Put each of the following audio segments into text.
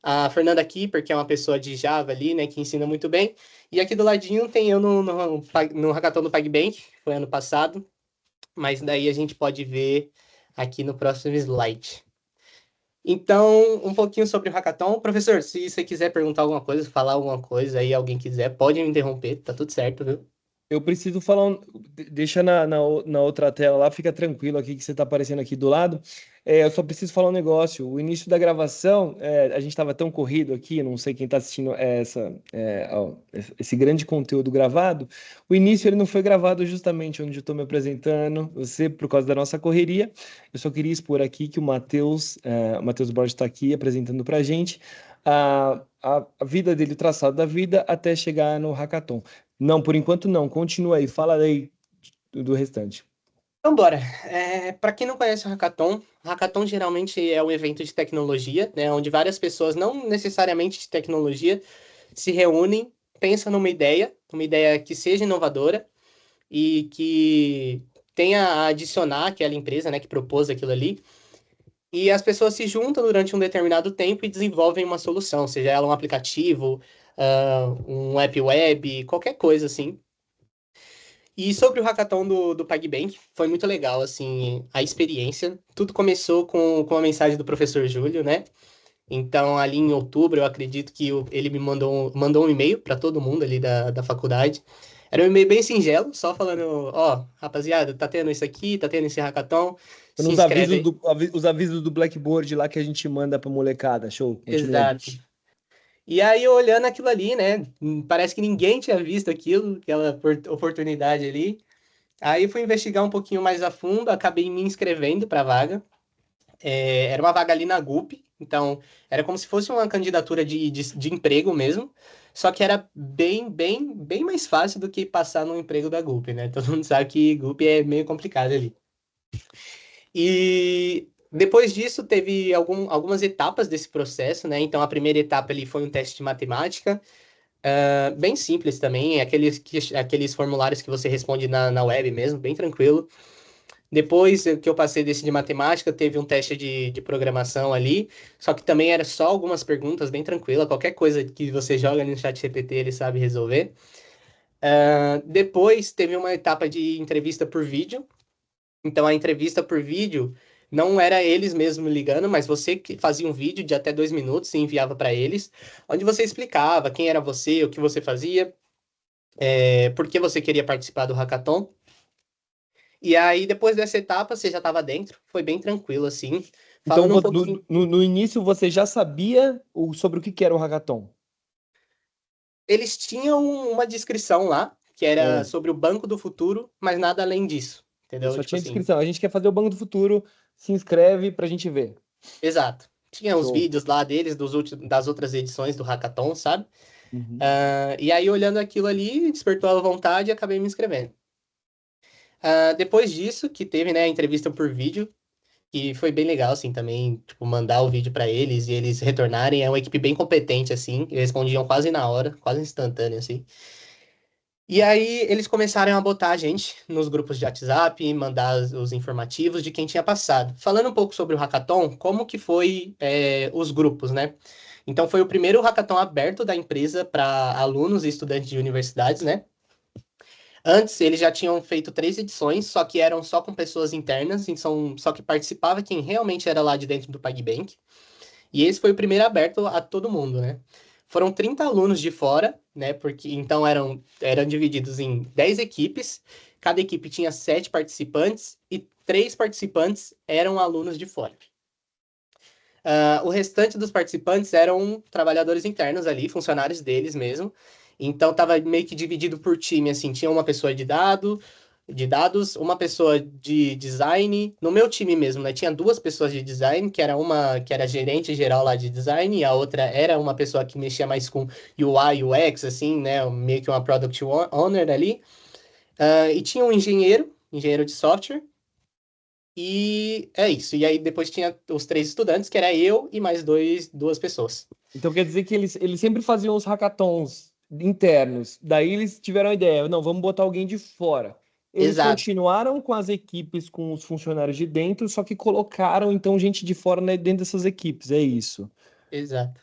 a Fernanda Kipper, que é uma pessoa de Java ali, né, que ensina muito bem. E aqui do ladinho tem eu no hackathon do PagBank, que foi ano passado, mas daí a gente pode ver aqui no próximo slide. Então, um pouquinho sobre o hackathon. Professor, se você quiser perguntar alguma coisa, falar alguma coisa aí, alguém quiser, pode me interromper, tá tudo certo, viu? Eu preciso falar. Deixa na outra tela lá, fica tranquilo aqui que você está aparecendo aqui do lado. Eu só preciso falar um negócio. O início da gravação, a gente estava tão corrido aqui, não sei quem está assistindo esse grande conteúdo gravado. O início ele não foi gravado justamente onde eu estou me apresentando, você, por causa da nossa correria. Eu só queria expor aqui que o Matheus Borges está aqui apresentando para a gente a vida dele, o traçado da vida até chegar no hackathon. Não, por enquanto não. Continua aí, fala aí do restante. Então, bora. Para quem não conhece o Hackathon geralmente é um evento de tecnologia, né, onde várias pessoas, não necessariamente de tecnologia, se reúnem, pensam numa uma ideia que seja inovadora e que tenha a adicionar aquela empresa, né, que propôs aquilo ali. E as pessoas se juntam durante um determinado tempo e desenvolvem uma solução, seja ela um aplicativo, um app web, qualquer coisa assim. E sobre o hackathon do PagBank, foi muito legal, assim, a experiência. Tudo começou com a mensagem do professor Júlio, né? Então, ali em outubro, eu acredito que ele me mandou um e-mail para todo mundo ali da faculdade. Era um e-mail bem singelo, só falando, ó, rapaziada, tá tendo isso aqui, tá tendo esse hackathon, se Nos inscreve avisos aí. os avisos do Blackboard lá que a gente manda pra molecada. Show, continua aí. Exato. E aí, eu olhando aquilo ali, né? Parece que ninguém tinha visto aquilo, aquela oportunidade ali. Aí fui investigar um pouquinho mais a fundo, acabei me inscrevendo para a vaga. Era uma vaga ali na GUP, então era como se fosse uma candidatura de emprego mesmo, só que era bem mais fácil do que passar no emprego da GUP, né? Todo mundo sabe que GUP é meio complicado ali. E depois disso, teve algumas etapas desse processo, né? Então, a primeira etapa ali foi um teste de matemática, bem simples também, aqueles formulários que você responde na web mesmo, bem tranquilo. Depois que eu passei desse de matemática, teve um teste de programação ali, só que também era só algumas perguntas bem tranquila, qualquer coisa que você joga ali no chat GPT, ele sabe resolver. Depois teve uma etapa de entrevista por vídeo, então a entrevista por vídeo não era eles mesmos ligando, mas você que fazia um vídeo de até 2 minutos e enviava para eles, onde você explicava quem era você, o que você fazia, por que você queria participar do hackathon. E aí, depois dessa etapa, você já estava dentro, foi bem tranquilo, assim. Então, Falando um pouquinho, no início você já sabia sobre o que que era o hackathon? eles tinham uma descrição lá, que era Ah, sobre o Banco do Futuro, mas nada além disso, ele entendeu? só Tipo tinha assim, descrição. A gente quer fazer o Banco do Futuro, se inscreve pra gente ver. exato. Tinha os Show. vídeos lá deles, das outras edições do Hackathon, sabe? Uhum. E aí, olhando aquilo ali, despertou a vontade e acabei me inscrevendo. Depois disso, que teve, né, a entrevista por vídeo, que foi bem legal, assim, também, tipo, mandar o vídeo para eles e eles retornarem. É uma equipe bem competente, assim, eles respondiam quase na hora, quase instantâneo, assim. E aí eles começaram a botar a gente nos grupos de WhatsApp, mandar os informativos de quem tinha passado. Falando um pouco sobre o hackathon, como que foi os grupos, né? Então foi o primeiro hackathon aberto da empresa para alunos e estudantes de universidades, né? Antes eles já tinham feito 3 edições, só que eram só com pessoas internas, só que participava quem realmente era lá de dentro do PagBank. E esse foi o primeiro aberto a todo mundo, né? Foram 30 alunos de fora, né? Porque então eram divididos em 10 equipes, cada equipe tinha 7 participantes e 3 participantes eram alunos de fora. O restante dos participantes eram trabalhadores internos ali, funcionários deles mesmo. Então estava meio que dividido por time, assim, tinha uma pessoa de dados, uma pessoa de design, no meu time mesmo, né? Tinha 2 pessoas de design, que era uma que era gerente geral lá de design, e a outra era uma pessoa que mexia mais com UI, UX, assim, né? Meio que uma product owner ali. E tinha um engenheiro de software, e é isso. E aí depois tinha os 3 estudantes, que era eu e mais 2 pessoas. Então quer dizer que eles sempre faziam os hackathons internos. Daí eles tiveram a ideia, não, vamos botar alguém de fora. Eles Exato, continuaram com as equipes, com os funcionários de dentro, só que colocaram então gente de fora, né, dentro dessas equipes. É isso. exato.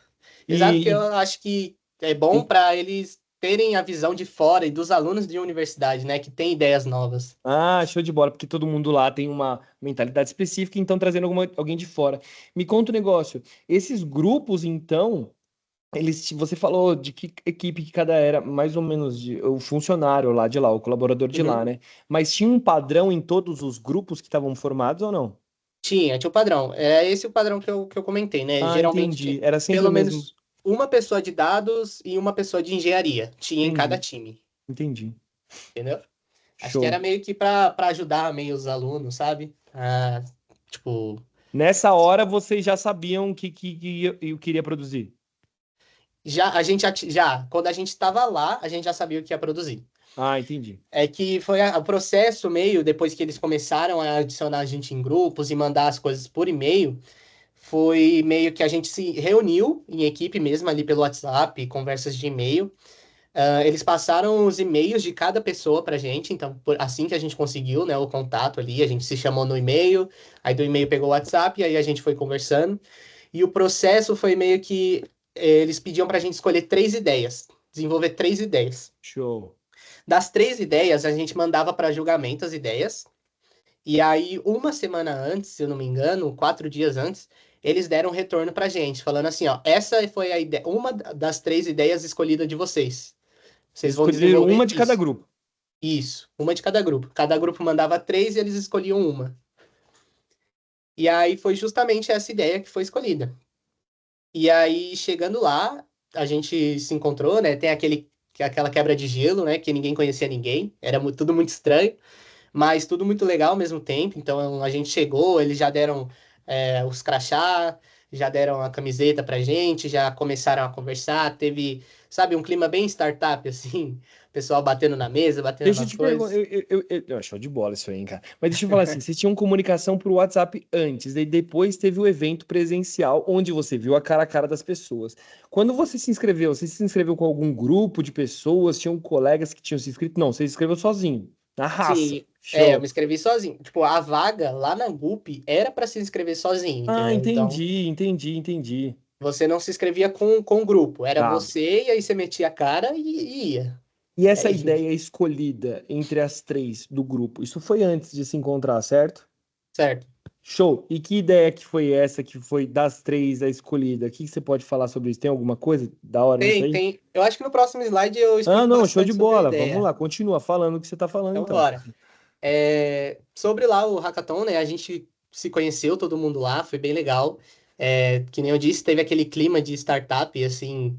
Exato, porque eu E, acho que é bom e- para eles terem a visão de fora e dos alunos de universidade, né, que tem ideias novas. show de bola, porque todo mundo lá tem uma mentalidade específica, então trazendo alguém de fora. Me conta um negócio. Esses grupos, então, você falou de que equipe que cada era, mais ou menos o funcionário lá de lá, o colaborador de lá, Uhum. né? Mas tinha um padrão em todos os grupos que estavam formados ou não? Tinha o padrão. É esse o padrão que eu comentei, né? Ah, Geralmente tinha entendi. Era sempre o pelo mesmo. menos uma pessoa de dados e uma pessoa de engenharia. Tinha em cada Entendi, time, entendi. entendeu? Acho que era Show. meio que para ajudar meio os alunos, sabe? Ah, tipo, Nessa hora vocês já sabiam que eu queria produzir. já a gente já quando a gente estava lá, a gente já sabia o que ia produzir. Ah, entendi. É que foi o processo meio, depois que eles começaram a adicionar a gente em grupos e mandar as coisas por e-mail, foi meio que a gente se reuniu em equipe mesmo ali pelo WhatsApp, conversas de e-mail. Eles passaram os e-mails de cada pessoa pra gente, então assim que a gente conseguiu, né, o contato ali, a gente se chamou no e-mail, aí do e-mail pegou o WhatsApp, e aí a gente foi conversando. E o processo foi meio que eles pediam pra gente escolher 3 ideias, desenvolver 3 ideias. Show. Das 3 ideias, a gente mandava para julgamento as ideias. E aí, uma semana antes, se eu não me engano, 4 dias antes, eles deram um retorno pra gente, falando assim, ó, essa foi a ideia, uma das 3 ideias escolhidas de vocês. Vocês Eles vão escolheram desenvolver uma de cada isso. grupo. Isso, uma de cada grupo. Cada grupo mandava 3 e eles escolhiam uma. E aí foi justamente essa ideia que foi escolhida. E aí, chegando lá, a gente se encontrou, né? Tem aquela quebra de gelo, né? Que ninguém conhecia ninguém. Era tudo muito estranho. Mas tudo muito legal ao mesmo tempo. Então a gente chegou, eles já deram os crachá, já deram a camiseta pra gente, já começaram a conversar. Teve, sabe, um clima bem startup, assim, o pessoal batendo na mesa, batendo Deixa eu nas te perguntar. coisas. Show de bola isso aí, hein, cara. Mas deixa eu falar assim: vocês tinham comunicação por WhatsApp antes, e depois teve o evento presencial, onde você viu a cara das pessoas. Quando você se inscreveu com algum grupo de pessoas? Tinham colegas que tinham se inscrito? Não, você se inscreveu sozinho, na raça. Sim, eu me Show. inscrevi sozinho. Tipo, a vaga lá na GUP era para se inscrever sozinho, Ah, entendeu? Então, entendi. você não se inscrevia com o grupo. Era Tá. você, e aí você metia a cara e ia. E É essa isso, ideia escolhida entre as três do grupo, isso foi antes de se encontrar, certo? certo? Show. E que ideia que foi essa que foi das três a escolhida? O que que você pode falar sobre isso? Tem alguma coisa da hora nisso Tem, aí? tem. Eu acho que no próximo slide eu Ah, explico não, show de bastante sobre a bola. Vamos ideia. lá, continua falando o que você tá falando Então, então. bora. Sobre lá o hackathon, né? A gente se conheceu, todo mundo lá, foi bem legal. Que nem eu disse, teve aquele clima de startup, assim,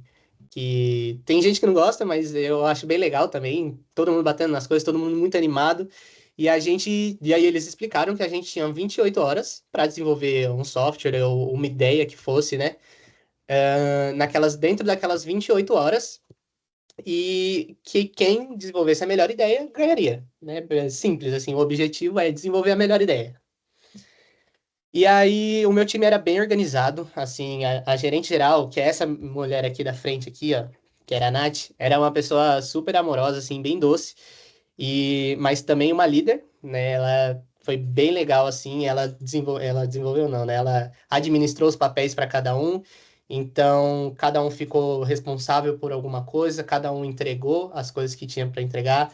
que tem gente que não gosta, mas eu acho bem legal também. Todo mundo batendo nas coisas, todo mundo muito animado. E aí eles explicaram que a gente tinha 28 horas para desenvolver um software ou uma ideia que fosse, né? Dentro daquelas 28 horas, e que quem desenvolvesse a melhor ideia ganharia, né? É simples, assim, o objetivo é desenvolver a melhor ideia. E aí, o meu time era bem organizado, assim, a gerente geral, que é essa mulher aqui da frente, aqui, ó, que era a Nath, era uma pessoa super amorosa, assim, bem doce, mas também uma líder, né? Ela foi bem legal, assim, ela desenvolveu, não, né? Ela administrou os papéis para cada um, então cada um ficou responsável por alguma coisa, cada um entregou as coisas que tinha para entregar.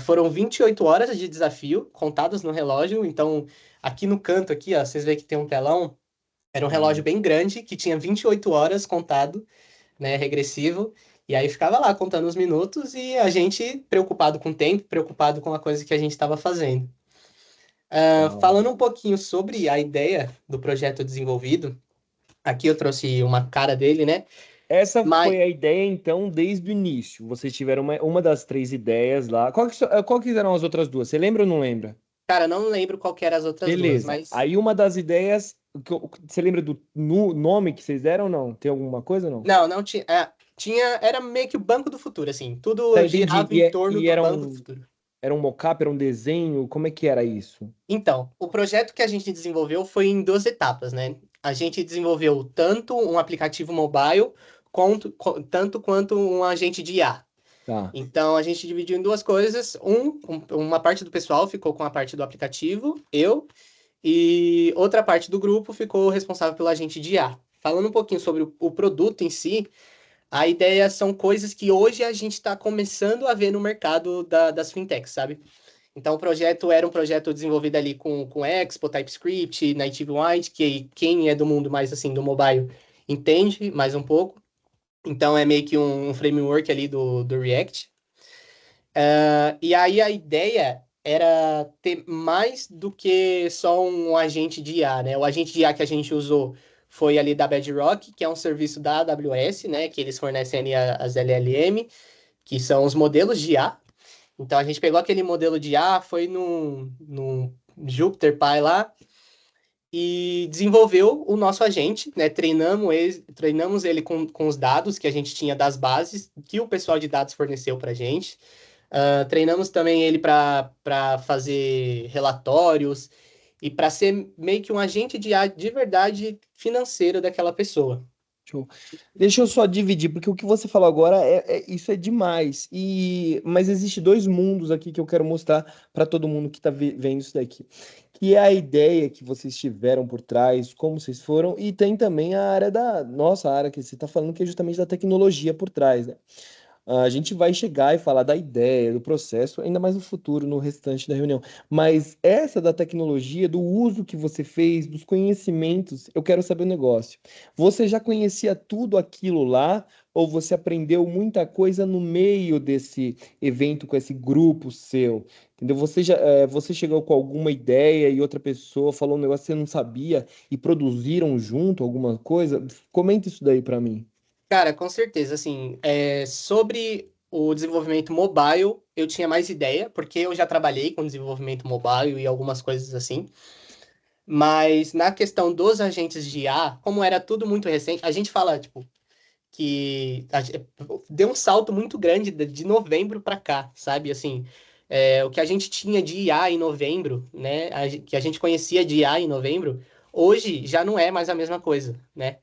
Foram 28 horas de desafio, contadas no relógio. Então, aqui no canto, aqui, ó, vocês veem que tem um telão. Era um relógio Hum. bem grande, que tinha 28 horas contado, né, regressivo. E aí ficava lá contando os minutos e a gente preocupado com o tempo, preocupado com a coisa que a gente estava fazendo. Da Falando hora. um pouquinho sobre a ideia do projeto desenvolvido, aqui eu trouxe uma cara dele, né? Essa Mas, foi a ideia, então, desde o início. Vocês tiveram uma das três ideias lá. Qual que eram as outras duas? Você lembra ou não lembra? cara, não lembro qual que eram as outras duas, Beleza. mas Aí uma das ideias, você lembra do nome que vocês deram ou não? Tem alguma coisa ou não? não tinha. Era meio que o Banco do Futuro, assim. Tá, Tudo entendi. girava em torno E do Banco do Futuro. era um mockup, era um desenho? Como é que era isso? Então, o projeto que a gente desenvolveu foi em 2 etapas, né? A gente desenvolveu tanto um aplicativo mobile, tanto quanto um agente de IA. Tá. Então, a gente dividiu em duas coisas. Uma parte do pessoal ficou com a parte do aplicativo, eu, e outra parte do grupo ficou responsável pelo agente de IA. falando um pouquinho sobre o produto em si, a ideia são coisas que hoje a gente está começando a ver no mercado das fintechs, sabe? Então, o projeto era um projeto desenvolvido ali com Expo, TypeScript, Native White, que quem é do mundo mais assim do mobile entende mais um pouco. Então, é meio que um framework ali do React. E aí a ideia era ter mais do que só um agente de IA, né? O agente de IA que a gente usou foi ali da Bedrock, que é um serviço da AWS, né? Que eles fornecem ali as LLM, que são os modelos de IA. Então a gente pegou aquele modelo de IA, foi no Jupyter Pi lá e desenvolveu o nosso agente, né? Treinamos ele com os dados que a gente tinha das bases que o pessoal de dados forneceu para a gente. Treinamos também ele para fazer relatórios e para ser meio que um agente de IA de verdade financeiro daquela pessoa. Show. Deixa eu só dividir, porque o que você falou agora isso é demais. Mas existe dois mundos aqui que eu quero mostrar para todo mundo que está vendo isso daqui. Que é a ideia que vocês tiveram por trás, como vocês foram, e tem também a área da nossa área que você está falando, que é justamente da tecnologia por trás, né? A gente vai chegar e falar da ideia, do processo, ainda mais no futuro, no restante da reunião. Mas essa da tecnologia, do uso que você fez, dos conhecimentos, eu quero saber o negócio. Você já conhecia tudo aquilo lá, ou você aprendeu muita coisa no meio desse evento, com esse grupo seu? Entendeu? Você chegou com alguma ideia e outra pessoa falou um negócio que você não sabia e produziram junto alguma coisa? Comenta isso daí para mim. Cara, com certeza, assim, sobre o desenvolvimento mobile, eu tinha mais ideia, porque eu já trabalhei com desenvolvimento mobile e algumas coisas assim. Mas na questão dos agentes de IA, como era tudo muito recente, a gente fala, tipo, deu um salto muito grande de novembro para cá, sabe? Assim, o que a gente tinha de IA em novembro, né? Que a gente conhecia de IA em novembro, hoje já não é mais a mesma coisa, né?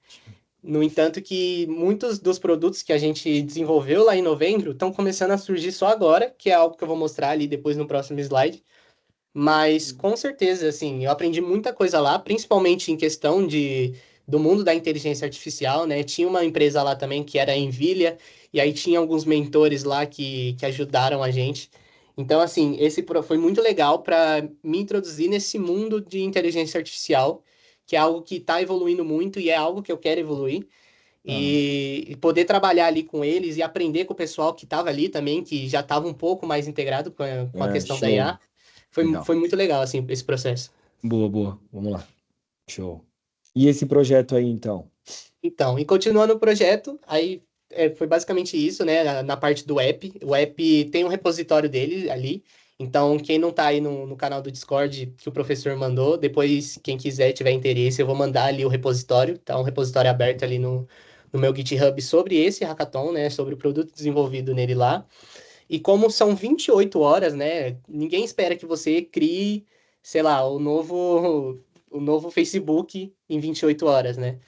No entanto, que muitos dos produtos que a gente desenvolveu lá em novembro estão começando a surgir só agora, que é algo que eu vou mostrar ali depois no próximo slide. Mas com certeza, assim, eu aprendi muita coisa lá, principalmente em questão do mundo da inteligência artificial, né? Tinha uma empresa lá também que era a Nvidia, e aí tinha alguns mentores lá que ajudaram a gente. Então, assim, foi muito legal para me introduzir nesse mundo de inteligência artificial, que é algo que está evoluindo muito e é algo que eu quero evoluir. Ah, E poder trabalhar ali com eles e aprender com o pessoal que estava ali também, que já estava um pouco mais integrado com a questão da show. IA. Foi Legal. muito legal, assim, esse processo. Boa, boa. Vamos lá. Show. E esse projeto aí, então? Então, e continuando o projeto, aí foi basicamente isso, né? Na parte do app. O app tem um repositório dele ali. Então, quem não tá aí no canal do Discord que o professor mandou, depois, quem quiser, tiver interesse, eu vou mandar ali o repositório. Tá um repositório aberto ali no meu GitHub sobre esse hackathon, né? Sobre o produto desenvolvido nele lá. E como são 28 horas, né? Ninguém espera que você crie, sei lá, o novo Facebook em 28 horas, né?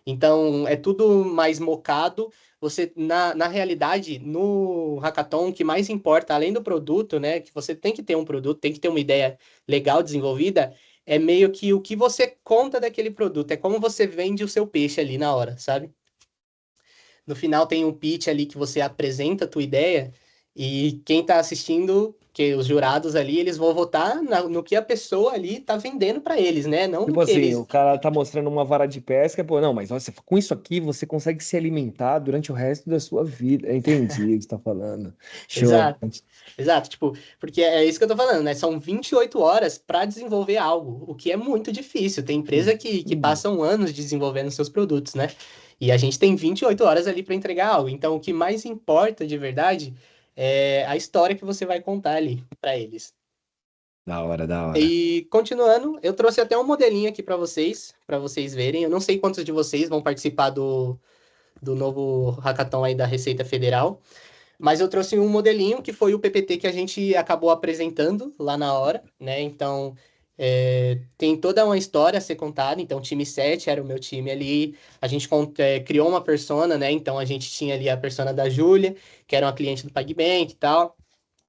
Então, é tudo mais mocado. Você, na realidade, no hackathon, o que mais importa, além do produto, né? Que você tem que ter um produto, tem que ter uma ideia legal desenvolvida, é meio que o que você conta daquele produto, é como você vende o seu peixe ali na hora, sabe? No final tem um pitch ali que você apresenta a tua ideia e quem está assistindo, que os jurados ali, eles vão votar no que a pessoa ali está vendendo para eles, né? Não no Tipo que assim, o eles. cara tá mostrando uma vara de pesca, pô, não, mas olha, com isso aqui você consegue se alimentar durante o resto da sua vida. Eu entendi o que você tá falando. Show. Exato. Exato, tipo, porque é isso que eu tô falando, né? São 28 horas para desenvolver algo, o que é muito difícil. Tem empresa que passam anos desenvolvendo seus produtos, né? E a gente tem 28 horas ali para entregar algo. Então, o que mais importa de verdade é a história que você vai contar ali para eles. Da hora, da hora. E continuando, eu trouxe até um modelinho aqui para vocês verem. Eu não sei quantos de vocês vão participar do novo hackathon aí da Receita Federal, mas eu trouxe um modelinho que foi o PPT que a gente acabou apresentando lá na hora, né? Então, tem toda uma história a ser contada. Então, o time 7 era o meu time ali. A gente criou uma persona, né? Então, a gente tinha ali a persona da Júlia, que era uma cliente do PagBank e tal.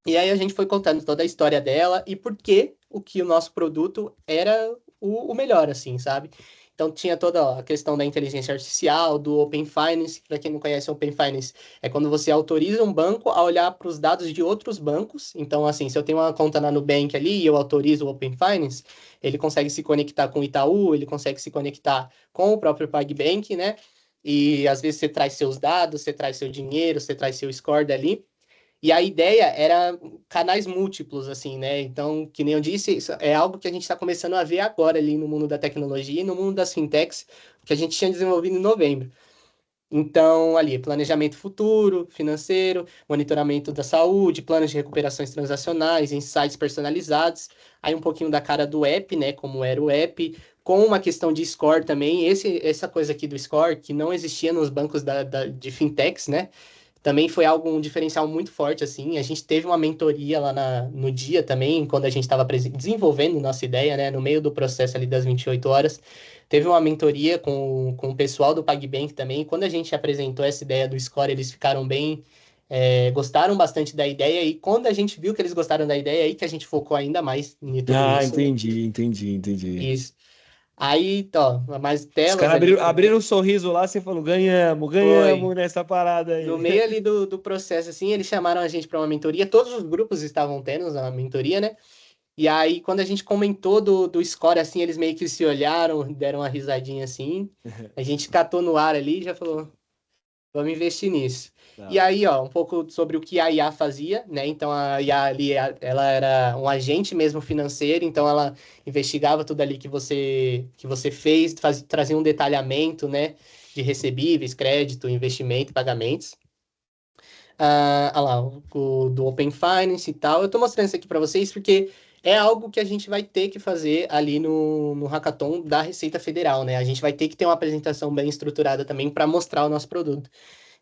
E aí a gente foi contando toda a história dela e por que o nosso produto era o melhor, assim, sabe? Então tinha toda ó, a questão da inteligência artificial, do Open Finance. Para quem não conhece, Open Finance é quando você autoriza um banco a olhar para os dados de outros bancos. Então, assim, se eu tenho uma conta na Nubank ali e eu autorizo o Open Finance, ele consegue se conectar com o Itaú, ele consegue se conectar com o próprio PagBank, né? E às vezes você traz seus dados, você traz seu dinheiro, você traz seu score dali. E a ideia era canais múltiplos, assim, né? Então, que nem eu disse, isso é algo que a gente está começando a ver agora ali no mundo da tecnologia e no mundo das fintechs, que a gente tinha desenvolvido em novembro. Então, ali, planejamento futuro, financeiro, monitoramento da saúde, planos de recuperações transacionais, insights personalizados, aí um pouquinho da cara do app, né? Como era o app, com uma questão de score também. Essa coisa aqui do score, que não existia nos bancos de fintechs, né? Também foi algo, um diferencial muito forte, assim. A gente teve uma mentoria lá no dia também, quando a gente estava desenvolvendo nossa ideia, né? No meio do processo ali das 28 horas. Teve uma mentoria com o pessoal do PagBank também. Quando a gente apresentou essa ideia do Score, eles ficaram bem... gostaram bastante da ideia. E quando a gente viu que eles gostaram da ideia, aí que a gente focou ainda mais em tudo Ah, isso, né? entendi, entendi, entendi. Isso. Aí, ó, mais Os telas caras ali abriram também. um sorriso lá, você falou, ganhamos, Foi. ganhamos nessa parada No aí. meio ali do processo, assim, eles chamaram a gente para uma mentoria. Todos os grupos estavam tendo uma mentoria, né? E aí, quando a gente comentou do score, assim, eles meio que se olharam, deram uma risadinha assim. A gente catou no ar ali e já falou, vamos investir nisso. E Tá. aí, ó, um pouco sobre o que a IA fazia, né? Então, a IA ali, ela era um agente mesmo financeiro, então ela investigava tudo ali que você fez, trazia um detalhamento, né? De recebíveis, crédito, investimento, pagamentos. Lá, do Open Finance e tal. Eu tô mostrando isso aqui para vocês porque é algo que a gente vai ter que fazer ali no hackathon da Receita Federal, né? A gente vai ter que ter uma apresentação bem estruturada também para mostrar o nosso produto.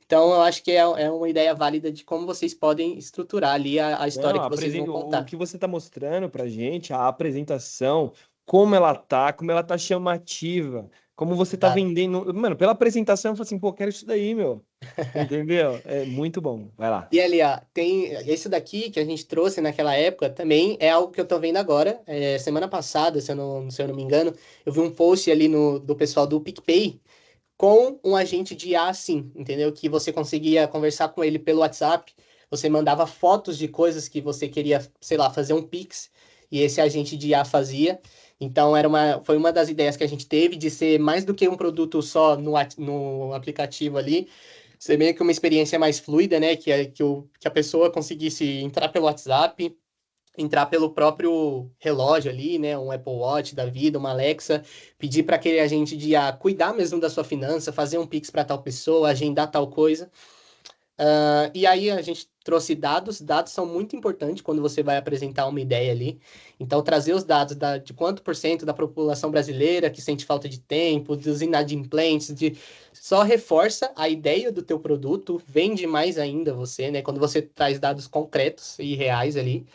Então, eu acho que é uma ideia válida de como vocês podem estruturar ali a história Não, que vocês vão o contar. que você está mostrando pra gente, a apresentação, como ela tá chamativa, como você tá Exato. vendendo. Mano, pela apresentação eu falei assim, pô, quero isso daí, meu. Entendeu? É muito bom. Vai lá. E ali, ó, tem esse daqui que a gente trouxe naquela época também é algo que eu tô vendo agora. Semana passada, se eu não me engano, eu vi um post ali do pessoal do PicPay com um agente de IA, assim, entendeu? Que você conseguia conversar com ele pelo WhatsApp, você mandava fotos de coisas que você queria, sei lá, fazer um Pix, e esse agente de IA fazia. Então, foi uma das ideias que a gente teve de ser mais do que um produto só no aplicativo ali, ser meio que uma experiência mais fluida, né? Que a pessoa conseguisse entrar pelo WhatsApp, entrar pelo próprio relógio ali, né, um Apple Watch da vida, uma Alexa, pedir para aquele agente de IA cuidar mesmo da sua finança, fazer um Pix para tal pessoa, agendar tal coisa. E aí a gente trouxe dados. Dados são muito importantes quando você vai apresentar uma ideia ali. Então, trazer os dados de quanto por cento da população brasileira que sente falta de tempo, dos inadimplentes, só reforça a ideia do teu produto, vende mais ainda você, né? Quando você traz dados concretos e reais ali.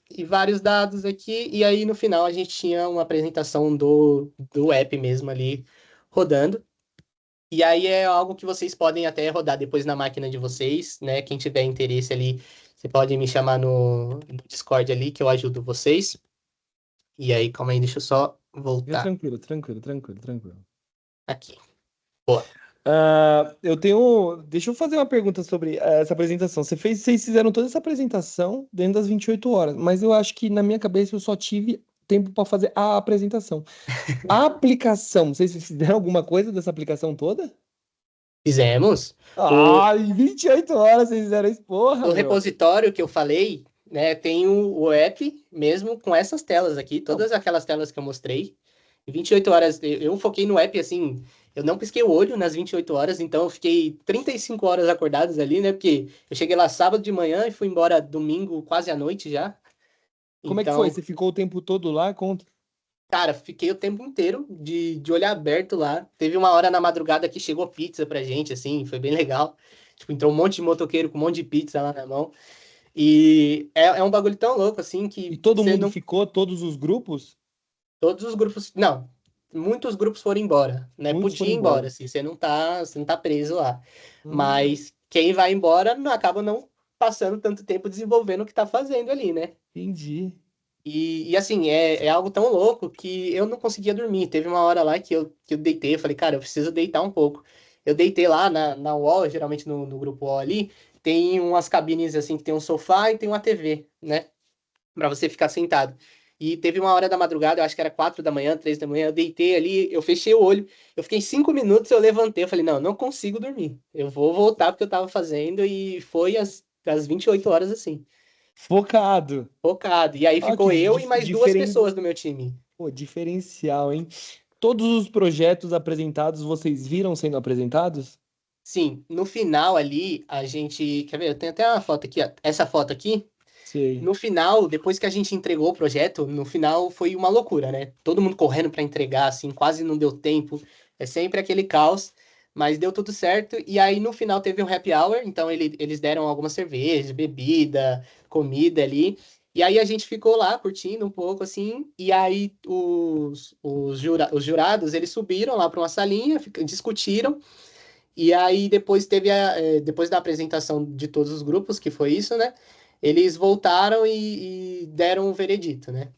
E vários dados aqui, e aí no final a gente tinha uma apresentação do app mesmo ali rodando. E aí é algo que vocês podem até rodar depois na máquina de vocês, né? Quem tiver interesse ali, você pode me chamar no Discord ali que eu ajudo vocês. E aí, calma aí, deixa eu só Fica voltar tranquilo, tranquilo, tranquilo, tranquilo. aqui. Boa. Eu tenho. Deixa eu fazer uma pergunta sobre essa apresentação. Vocês fizeram toda essa apresentação dentro das 28 horas, mas eu acho que na minha cabeça eu só tive tempo para fazer a apresentação. A aplicação, vocês fizeram alguma coisa dessa aplicação toda? Fizemos. O, Ah, em 28 horas vocês fizeram isso, porra, no meu. repositório que eu falei, né, tem o app mesmo com essas telas aqui, Não, todas aquelas telas que eu mostrei. Em 28 horas, eu foquei no app assim, eu não pisquei o olho nas 28 horas, então eu fiquei 35 horas acordados ali, né? Porque eu cheguei lá sábado de manhã e fui embora domingo, quase à noite já. como é que foi? Então, Você ficou o tempo todo lá? Conta. cara, fiquei o tempo inteiro de olho aberto lá. Teve uma hora na madrugada que chegou pizza pra gente, assim, foi bem legal. Tipo, entrou um monte de motoqueiro com um monte de pizza lá na mão. E é um bagulho tão louco, assim, E que todo você mundo não. ficou, todos os grupos? Todos os grupos. Não, muitos grupos foram embora, né? Muitos Podia foram ir embora, embora. assim, você não tá preso lá. Hum, Mas quem vai embora acaba não passando tanto tempo desenvolvendo o que tá fazendo ali, né? entendi. E assim, é algo tão louco que eu não conseguia dormir. Teve uma hora lá que eu deitei, eu falei, cara, eu preciso deitar um pouco. Eu deitei lá na wall, geralmente no grupo wall ali, tem umas cabines assim que tem um sofá e tem uma TV, né? Pra você ficar sentado. E teve uma hora da madrugada, eu acho que era 4 da manhã, 3 da manhã, eu deitei ali, eu fechei o olho, eu fiquei 5 minutos, eu levantei, eu falei, não, não consigo dormir. Eu vou voltar porque eu tava fazendo e foi às 28 horas assim, Focado. focado. E aí Ó, ficou eu e mais duas pessoas do meu time. Pô, diferencial, hein? Todos os projetos apresentados, vocês viram sendo apresentados? Sim, no final ali, a gente. Quer ver? Eu tenho até uma foto aqui, ó. Essa foto aqui. Sei. No final, depois que a gente entregou o projeto, no final foi uma loucura, né? Todo mundo correndo para entregar, assim, quase não deu tempo. É sempre aquele caos, mas deu tudo certo. E aí no final teve um happy hour, então eles deram algumas cervejas, bebida, comida ali. E aí a gente ficou lá curtindo um pouco, assim. E aí os jurados, eles subiram lá para uma salinha, discutiram. E aí depois depois da apresentação de todos os grupos, que foi isso, né? Eles voltaram e deram o veredito, né?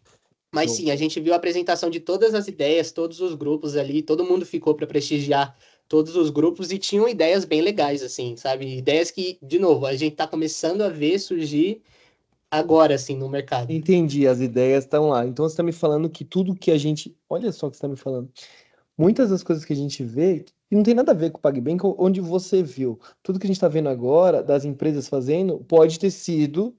Mas Show. sim, a gente viu a apresentação de todas as ideias, todos os grupos ali, todo mundo ficou para prestigiar todos os grupos e tinham ideias bem legais, assim, sabe? Ideias que, de novo, a gente tá começando a ver surgir agora, assim, no mercado. Entendi, as ideias estão lá. Então você está me falando que tudo que a gente. Olha só o que você está me falando. Muitas das coisas que a gente vê, e não tem nada a ver com o PagBank, onde você viu. Tudo que a gente está vendo agora, das empresas fazendo, pode ter sido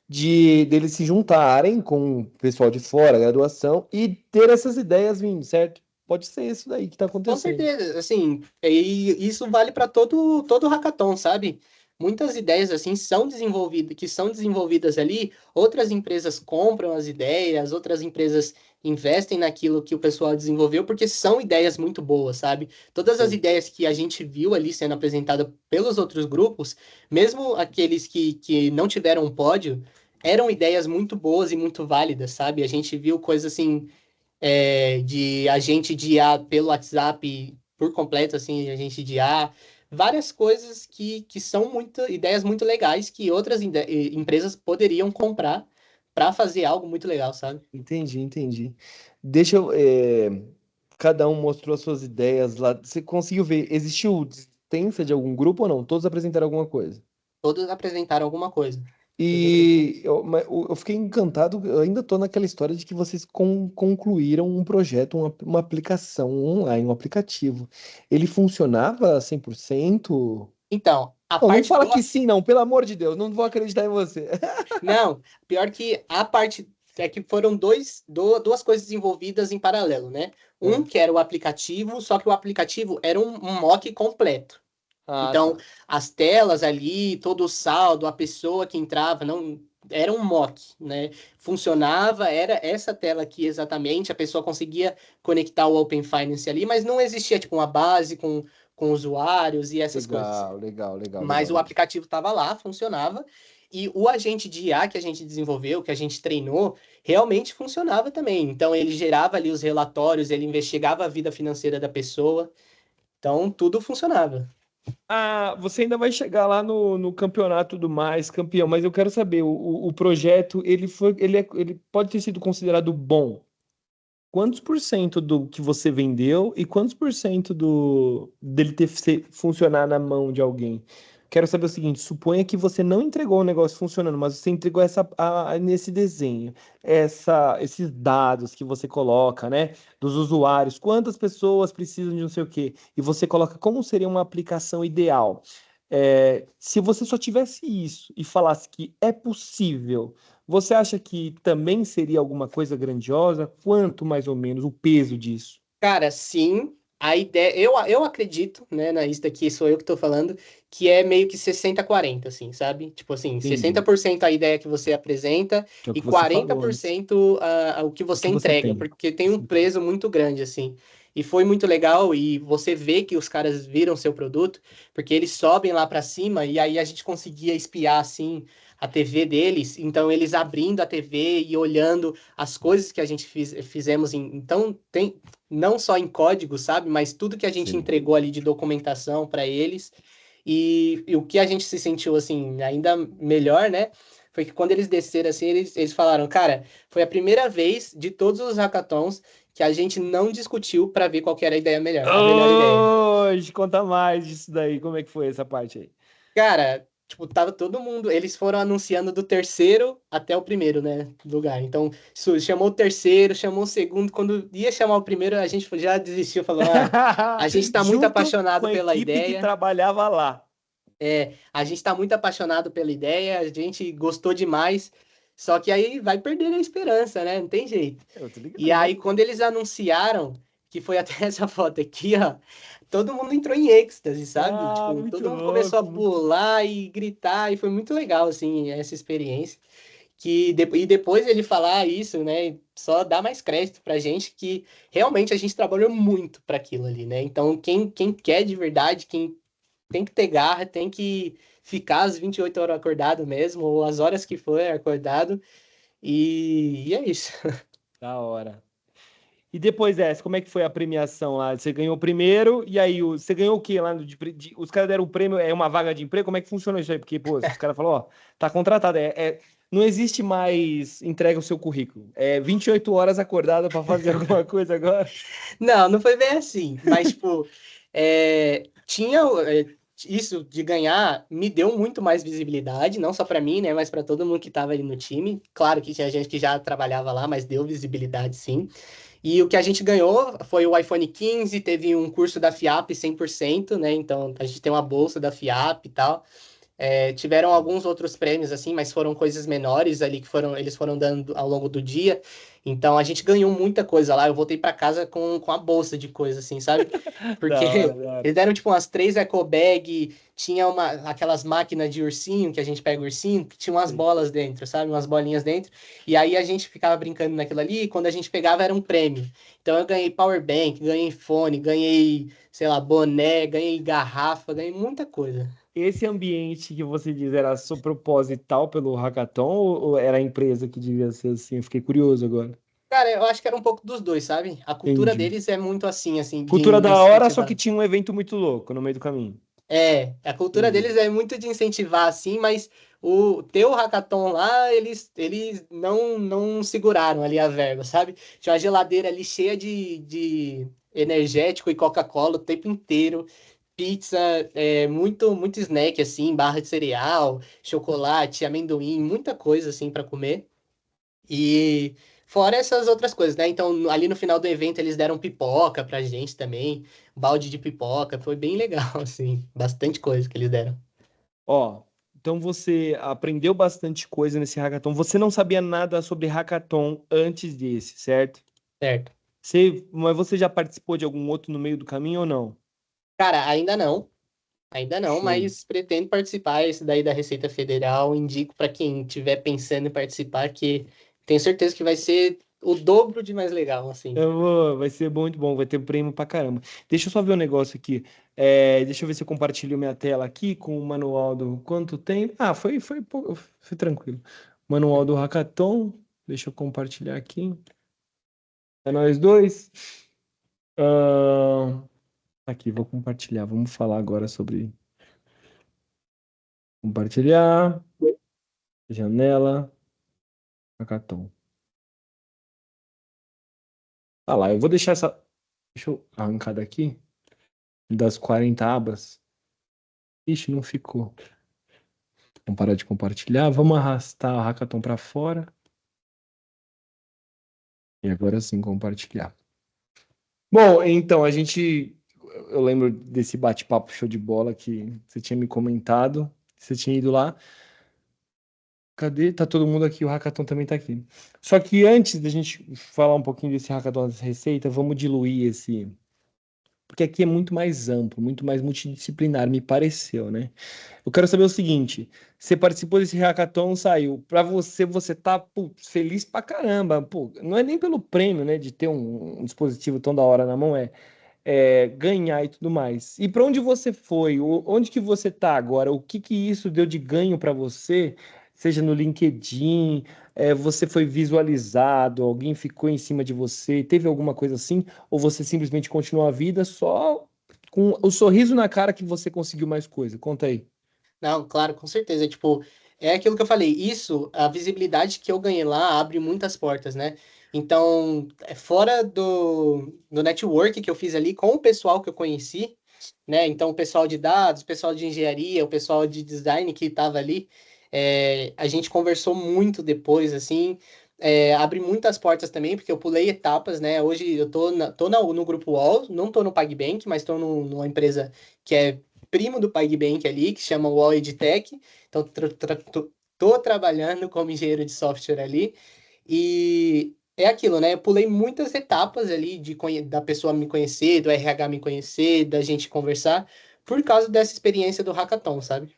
de deles se juntarem com o pessoal de fora, graduação, e ter essas ideias vindo, certo? Pode ser isso daí que está Com acontecendo. certeza, assim, e isso vale para todo hackathon, sabe? Muitas ideias assim são desenvolvidas ali, outras empresas compram as ideias, outras empresas investem naquilo que o pessoal desenvolveu, porque são ideias muito boas, sabe? Todas as Sim. ideias que a gente viu ali sendo apresentadas pelos outros grupos, mesmo aqueles que não tiveram um pódio, eram ideias muito boas e muito válidas, sabe? A gente viu coisas assim de agente de IA pelo WhatsApp por completo, assim, agente de IA, várias coisas que são ideias muito legais que outras empresas poderiam comprar para fazer algo muito legal, sabe? Entendi, entendi. Deixa eu. Cada um mostrou as suas ideias lá. Você conseguiu ver? Existiu desistência de algum grupo ou não? Todos apresentaram alguma coisa. Todos apresentaram alguma coisa. Todos E eu fiquei encantado, eu ainda estou naquela história de que vocês concluíram um projeto, uma aplicação online, um aplicativo. Ele funcionava 100%? Então, a Não, não parte fala do que sim, não, pelo amor de Deus, não vou acreditar em você. Não, pior que a parte é que foram duas coisas desenvolvidas em paralelo, né? Um É. que era o aplicativo, só que o aplicativo era um mock completo. Ah, Então, tá. as telas ali, todo o saldo, a pessoa que entrava, não era um mock, né? Funcionava, era essa tela aqui exatamente, a pessoa conseguia conectar o Open Finance ali, mas não existia tipo uma base com usuários e essas coisas. Legal, legal, legal, Mas legal, o legal. aplicativo estava lá, funcionava, e o agente de IA que a gente desenvolveu, que a gente treinou, realmente funcionava também. Então, ele gerava ali os relatórios, ele investigava a vida financeira da pessoa, então tudo funcionava. Ah, você ainda vai chegar lá no campeonato do mais, campeão, mas eu quero saber, o projeto, ele pode ter sido considerado bom. Quantos por cento do que você vendeu e quantos por cento dele funcionar na mão de alguém? Quero saber o seguinte: suponha que você não entregou o negócio funcionando, mas você entregou nesse desenho, esses dados que você coloca, né, dos usuários, quantas pessoas precisam de não sei o quê, e você coloca como seria uma aplicação ideal. Se você só tivesse isso e falasse que é possível, você acha que também seria alguma coisa grandiosa? Quanto mais ou menos o peso disso? Cara, sim, a ideia, eu acredito, né, isso daqui sou eu que tô falando, que é meio que 60-40, assim, sabe? Tipo assim, Entendi. 60% a ideia que você apresenta É o e que você quarenta falou por antes. cento o que O você que você entrega, tem. porque tem um peso muito grande, assim. E foi muito legal e você vê que os caras viram seu produto, porque eles sobem lá pra cima e aí a gente conseguia espiar, assim, a TV deles, então eles abrindo a TV e olhando as coisas que a gente fizemos então tem não só em código, sabe, mas tudo que a gente Sim. entregou ali de documentação para eles. E o que a gente se sentiu assim ainda melhor, né? foi que quando eles desceram assim, eles falaram, cara, foi a primeira vez de todos os hackathons que a gente não discutiu para ver qual que era a melhor ideia. Hoje, conta mais disso daí. Como é que foi essa parte aí? Cara, tipo, tava todo mundo. Eles foram anunciando do terceiro até o primeiro, né? Lugar. Então, chamou o terceiro, chamou o segundo. Quando ia chamar o primeiro, a gente já desistiu, falou: ah, a gente tá muito Junto com apaixonado a pela equipe que ideia. trabalhava lá. A gente tá muito apaixonado pela ideia, a gente gostou demais. Só que aí vai perdendo a esperança, né? Não tem jeito. Eu tô E ligado, aí, imagina. quando eles anunciaram, que foi até essa foto aqui, ó, todo mundo entrou em êxtase, sabe? Ah, Tipo, muito todo mundo começou a louco, muito. pular e gritar, e foi muito legal, assim, essa experiência. E depois ele falar isso, né, só dá mais crédito pra gente que realmente a gente trabalhou muito para aquilo ali, né? Então, quem quer de verdade, quem tem que ter garra, tem que ficar as 28 horas acordado mesmo, ou as horas que for acordado, e é isso. Da hora. E depois dessa, como é que foi a premiação lá? Você ganhou o primeiro, e aí você ganhou o quê lá? Os caras deram o prêmio, é uma vaga de emprego? Como é que funciona isso aí? Porque, pô, os caras falaram, ó, tá contratado. Não existe mais entrega o seu currículo. É 28 horas acordada para fazer alguma coisa agora. Não, não foi bem assim, mas, tipo, tinha isso de ganhar me deu muito mais visibilidade, não só para mim, né, mas para todo mundo que estava ali no time. Claro que tinha gente que já trabalhava lá, mas deu visibilidade, sim. E o que a gente ganhou foi o iPhone 15, teve um curso da FIAP 100%, né? Então a gente tem uma bolsa da FIAP e tal. Tiveram alguns outros prêmios, assim, mas foram coisas menores ali que eles foram dando ao longo do dia. Então a gente ganhou muita coisa lá. Eu voltei para casa com a bolsa de coisa, assim, sabe? Da Porque hora, da hora. eles deram tipo umas 3 eco bag, tinha aquelas máquinas de ursinho, que a gente pega o ursinho, que tinha umas Sei. bolas dentro, sabe? Umas bolinhas dentro. E aí a gente ficava brincando naquilo ali, e quando a gente pegava era um prêmio. Então eu ganhei power bank, ganhei fone, ganhei, sei lá, boné, ganhei garrafa, ganhei muita coisa. Esse ambiente que você diz era só proposital pelo hackathon ou era a empresa que devia ser assim? Eu fiquei curioso agora. Cara, eu acho que era um pouco dos dois, sabe? A cultura Entendi. deles é muito assim, de Cultura da hora, só que incentivar. tinha um evento muito louco no meio do caminho. A cultura Entendi. deles é muito de incentivar, assim, mas o teu hackathon lá, eles não seguraram ali a verba, sabe? Tinha uma geladeira ali cheia de energético e Coca-Cola o tempo inteiro, pizza, muito snack, assim, barra de cereal, chocolate, amendoim, muita coisa, assim, para comer. E fora essas outras coisas, né? Então, ali no final do evento, eles deram pipoca pra gente também, balde de pipoca, foi bem legal, assim, bastante coisa que eles deram. Ó, então você aprendeu bastante coisa nesse hackathon. Você não sabia nada sobre hackathon antes desse, certo? Certo. Mas você já participou de algum outro no meio do caminho ou não? Cara, ainda não, Show. mas pretendo participar. Esse daí da Receita Federal, indico para quem estiver pensando em participar, que tenho certeza que vai ser o dobro de mais legal, assim. Vai ser muito bom, vai ter prêmio pra caramba. Deixa eu só ver um negócio aqui. Deixa eu ver se eu compartilho minha tela aqui com o manual do quanto tempo. Ah, foi tranquilo. Manual do Hackathon. Deixa eu compartilhar aqui. É nós dois. Ah, aqui, vou compartilhar. Vamos falar agora sobre compartilhar, janela, hackathon. Ah lá, eu vou deixar essa. Deixa eu arrancar daqui, das 40 abas. Ixi, não ficou. Vamos parar de compartilhar. Vamos arrastar o hackathon para fora. E agora sim, compartilhar. Bom, então, a gente. Eu lembro desse bate-papo show de bola que você tinha me comentado. Você tinha ido lá. Cadê? Tá todo mundo aqui, o hackathon também tá aqui. Só que antes da gente falar um pouquinho desse hackathon das receitas, vamos diluir esse. Porque aqui é muito mais amplo, muito mais multidisciplinar, me pareceu, né? Eu quero saber o seguinte: você participou desse hackathon, saiu. Pra você, você tá, putz, feliz pra caramba. Pô, não é nem pelo prêmio, né, de ter um dispositivo tão da hora na mão, ganhar e tudo mais. E para onde você foi? Onde que você está agora? O que que isso deu de ganho para você? Seja no LinkedIn, você foi visualizado, alguém ficou em cima de você, teve alguma coisa assim? Ou você simplesmente continuou a vida só com o sorriso na cara que você conseguiu mais coisa? Conta aí. Não, claro, com certeza. Tipo, é aquilo que eu falei, isso, a visibilidade que eu ganhei lá abre muitas portas, né? Então, fora do network que eu fiz ali com o pessoal que eu conheci, né? Então, o pessoal de dados, o pessoal de engenharia, o pessoal de design que estava ali, a gente conversou muito depois, assim, abre muitas portas também, porque eu pulei etapas, né? Hoje eu no grupo UOL, não tô no PagBank, mas tô numa empresa que é primo do PagBank ali, que se chama UOL EdTech. Então, tô trabalhando como engenheiro de software ali. E é aquilo, né? Eu pulei muitas etapas ali da pessoa me conhecer, do RH me conhecer, da gente conversar, por causa dessa experiência do hackathon, sabe?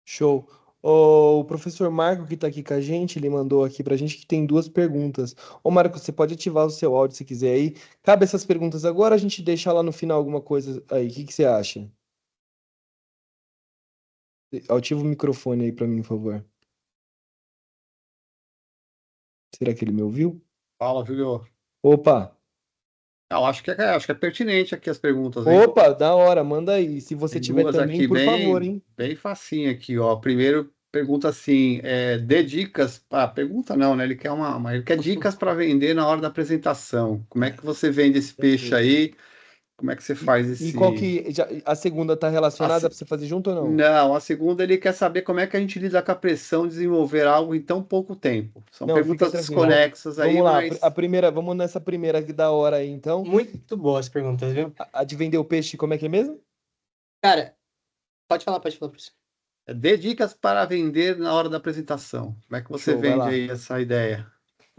Show. O professor Marco, que está aqui com a gente, ele mandou aqui para a gente que tem duas perguntas. Ô, Marco, você pode ativar o seu áudio se quiser aí. Cabe essas perguntas agora, a gente deixa lá no final alguma coisa aí. O que que você acha? Ativa o microfone aí para mim, por favor. Será que ele me ouviu? Fala, Júlio. Opa! Acho que é pertinente aqui as perguntas, hein? Opa, da hora, manda aí. Se você Tem tiver duas também, aqui por favor, bem, hein? bem facinho aqui, ó. Primeiro pergunta assim, dê dicas, pergunta não, né? Ele quer ele quer dicas para vender na hora da apresentação. Como é que você vende esse peixe Perfeito. aí? Como é que você faz E qual esse... que a segunda tá a relacionada se- para você fazer junto ou não? Não, a segunda ele quer saber como é que a gente lida com a pressão de desenvolver algo em tão pouco tempo. São Não, fica perguntas tranquilo. Vamos, desconexas aí, vamos lá. A mas primeira, vamos nessa primeira que da hora aí, então. Muito boas perguntas, viu? A de vender o peixe, como é que é mesmo? Cara, pode falar, professor. dê dicas para vender na hora da apresentação. Como é que você Show, vai vende lá. aí essa ideia?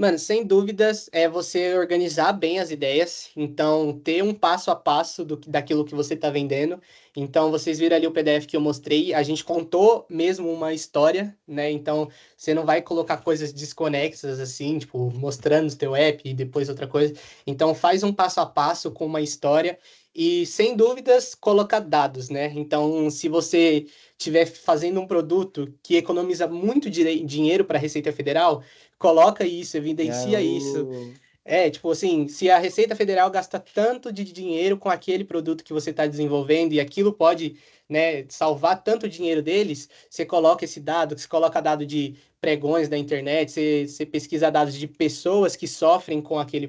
Mano, sem dúvidas é você organizar bem as ideias, então ter um passo a passo daquilo que você está vendendo. Então, vocês viram ali o PDF que eu mostrei, a gente contou mesmo uma história, né? Então, você não vai colocar coisas desconexas assim, tipo, mostrando o teu app e depois outra coisa. Então, faz um passo a passo com uma história e, sem dúvidas, coloca dados, né? Então, se você estiver fazendo um produto que economiza muito dinheiro para a Receita Federal, coloca isso, evidencia isso. Garoto. Tipo assim, se a Receita Federal gasta tanto de dinheiro com aquele produto que você está desenvolvendo e aquilo pode, né, salvar tanto dinheiro deles, você coloca esse dado, você coloca dado de pregões da internet, você pesquisa dados de pessoas que sofrem com aquele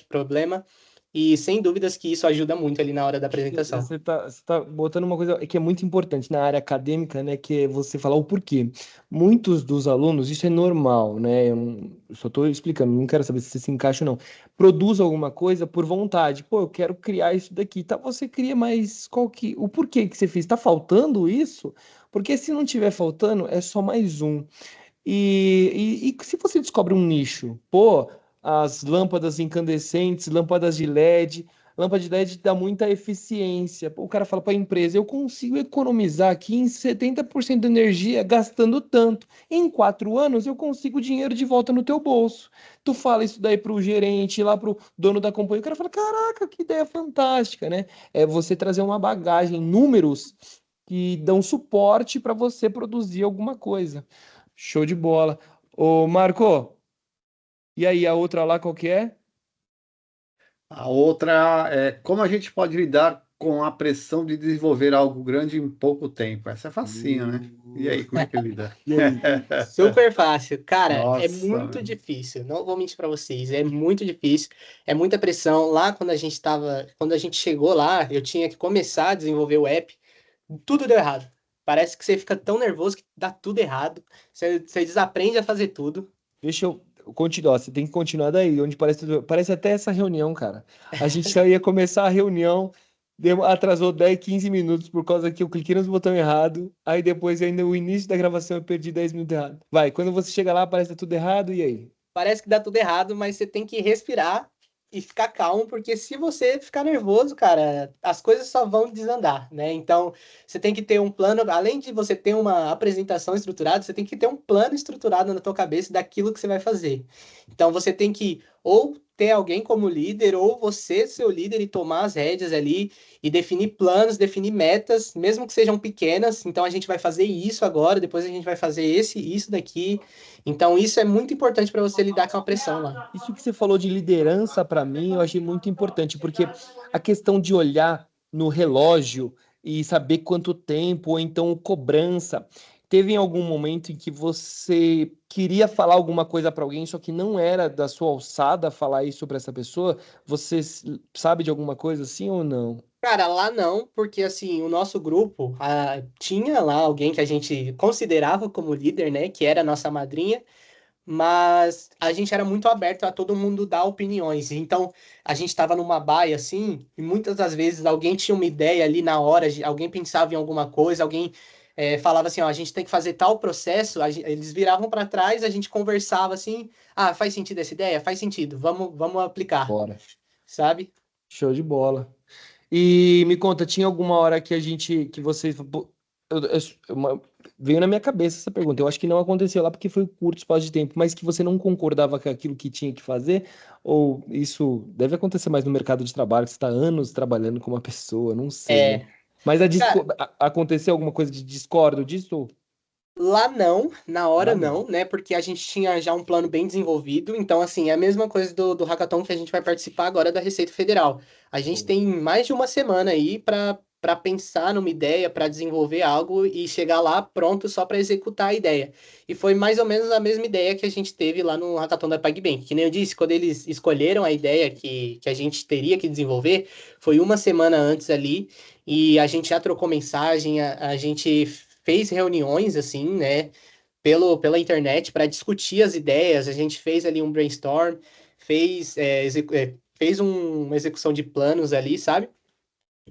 problema, e sem dúvidas que isso ajuda muito ali na hora da apresentação. Você tá botando uma coisa que é muito importante na área acadêmica, né? Que é você falar o porquê. Muitos dos alunos, isso é normal, né? Eu só estou explicando, não quero saber se você se encaixa ou não. Produz alguma coisa por vontade. Pô, eu quero criar isso daqui. Tá, você cria, mas o porquê que você fez? Tá faltando isso? Porque se não tiver faltando, é só mais um. E se você descobre um nicho, pô, as lâmpadas incandescentes, lâmpadas de LED, lâmpada de LED dá muita eficiência. Pô, o cara fala para a empresa, eu consigo economizar aqui em 70% de energia gastando tanto. Em 4 anos eu consigo dinheiro de volta no teu bolso. Tu fala isso daí para o gerente, lá para o dono da companhia, o cara fala, caraca, que ideia fantástica, né? É você trazer uma bagagem, números que dão suporte para você produzir alguma coisa. Show de bola. Ô, Marco, e aí a outra lá qual que é? A outra é como a gente pode lidar com a pressão de desenvolver algo grande em pouco tempo. Essa é facinho, né? E aí, como é que lida? E aí? Super fácil. Cara, é Nossa, muito difícil. Não vou mentir pra vocês. É muito difícil. É muita pressão. Lá, quando a gente chegou lá, eu tinha que começar a desenvolver o app. Tudo deu errado. Parece que você fica tão nervoso que dá tudo errado. Você desaprende a fazer tudo. Deixa eu continuar. Você tem que continuar daí, onde parece até essa reunião, cara. A gente já ia começar a reunião, atrasou 10, 15 minutos por causa que eu cliquei nos botões errado. Aí depois, ainda o início da gravação, eu perdi 10 minutos errado. Vai, quando você chega lá, parece que tá tudo errado, e aí? Parece que dá tudo errado, mas você tem que respirar e ficar calmo, porque se você ficar nervoso, cara, as coisas só vão desandar, né? Então, você tem que ter um plano, além de você ter uma apresentação estruturada, você tem que ter um plano estruturado na tua cabeça daquilo que você vai fazer. Então, você tem que ou ter alguém como líder, ou você ser o líder e tomar as rédeas ali e definir planos, definir metas, mesmo que sejam pequenas. Então, a gente vai fazer isso agora, depois a gente vai fazer isso daqui. Então, isso é muito importante para você lidar com a pressão lá. Isso que você falou de liderança, para mim, eu achei muito importante, porque a questão de olhar no relógio e saber quanto tempo, ou então cobrança. teve em algum momento em que você queria falar alguma coisa para alguém, só que não era da sua alçada falar isso para essa pessoa? Você sabe de alguma coisa assim ou não? Cara, lá não, porque assim, o nosso grupo tinha lá alguém que a gente considerava como líder, né? Que era a nossa madrinha, mas a gente era muito aberto a todo mundo dar opiniões. Então, a gente estava numa baia assim, e muitas das vezes alguém tinha uma ideia ali na hora, alguém pensava em alguma coisa, alguém falava assim, ó, a gente tem que fazer tal processo, eles viravam para trás, a gente conversava assim, ah, faz sentido essa ideia? Faz sentido, vamos aplicar, Bora. sabe? Show de bola. E me conta, tinha alguma hora que a gente, que vocês, pô, veio na minha cabeça essa pergunta. Eu acho que não aconteceu lá porque foi um curto espaço de tempo, mas que você não concordava com aquilo que tinha que fazer, ou isso deve acontecer mais no mercado de trabalho, que você está anos trabalhando com uma pessoa, não sei, né? É, Mas cara, aconteceu alguma coisa de discordo disso? lá não, na Lá hora não. não, né? Porque a gente tinha já um plano bem desenvolvido. Então, assim, é a mesma coisa do hackathon que a gente vai participar agora da Receita Federal. A gente Show. tem mais de uma semana aí para pensar numa ideia, para desenvolver algo e chegar lá pronto só para executar a ideia. E foi mais ou menos a mesma ideia que a gente teve lá no hackathon da PagBank. Que nem eu disse, quando eles escolheram a ideia que a gente teria que desenvolver, foi uma semana antes ali e a gente já trocou mensagem, a gente fez reuniões assim, né, pela internet para discutir as ideias. A gente fez ali um brainstorm, fez uma execução de planos ali, sabe?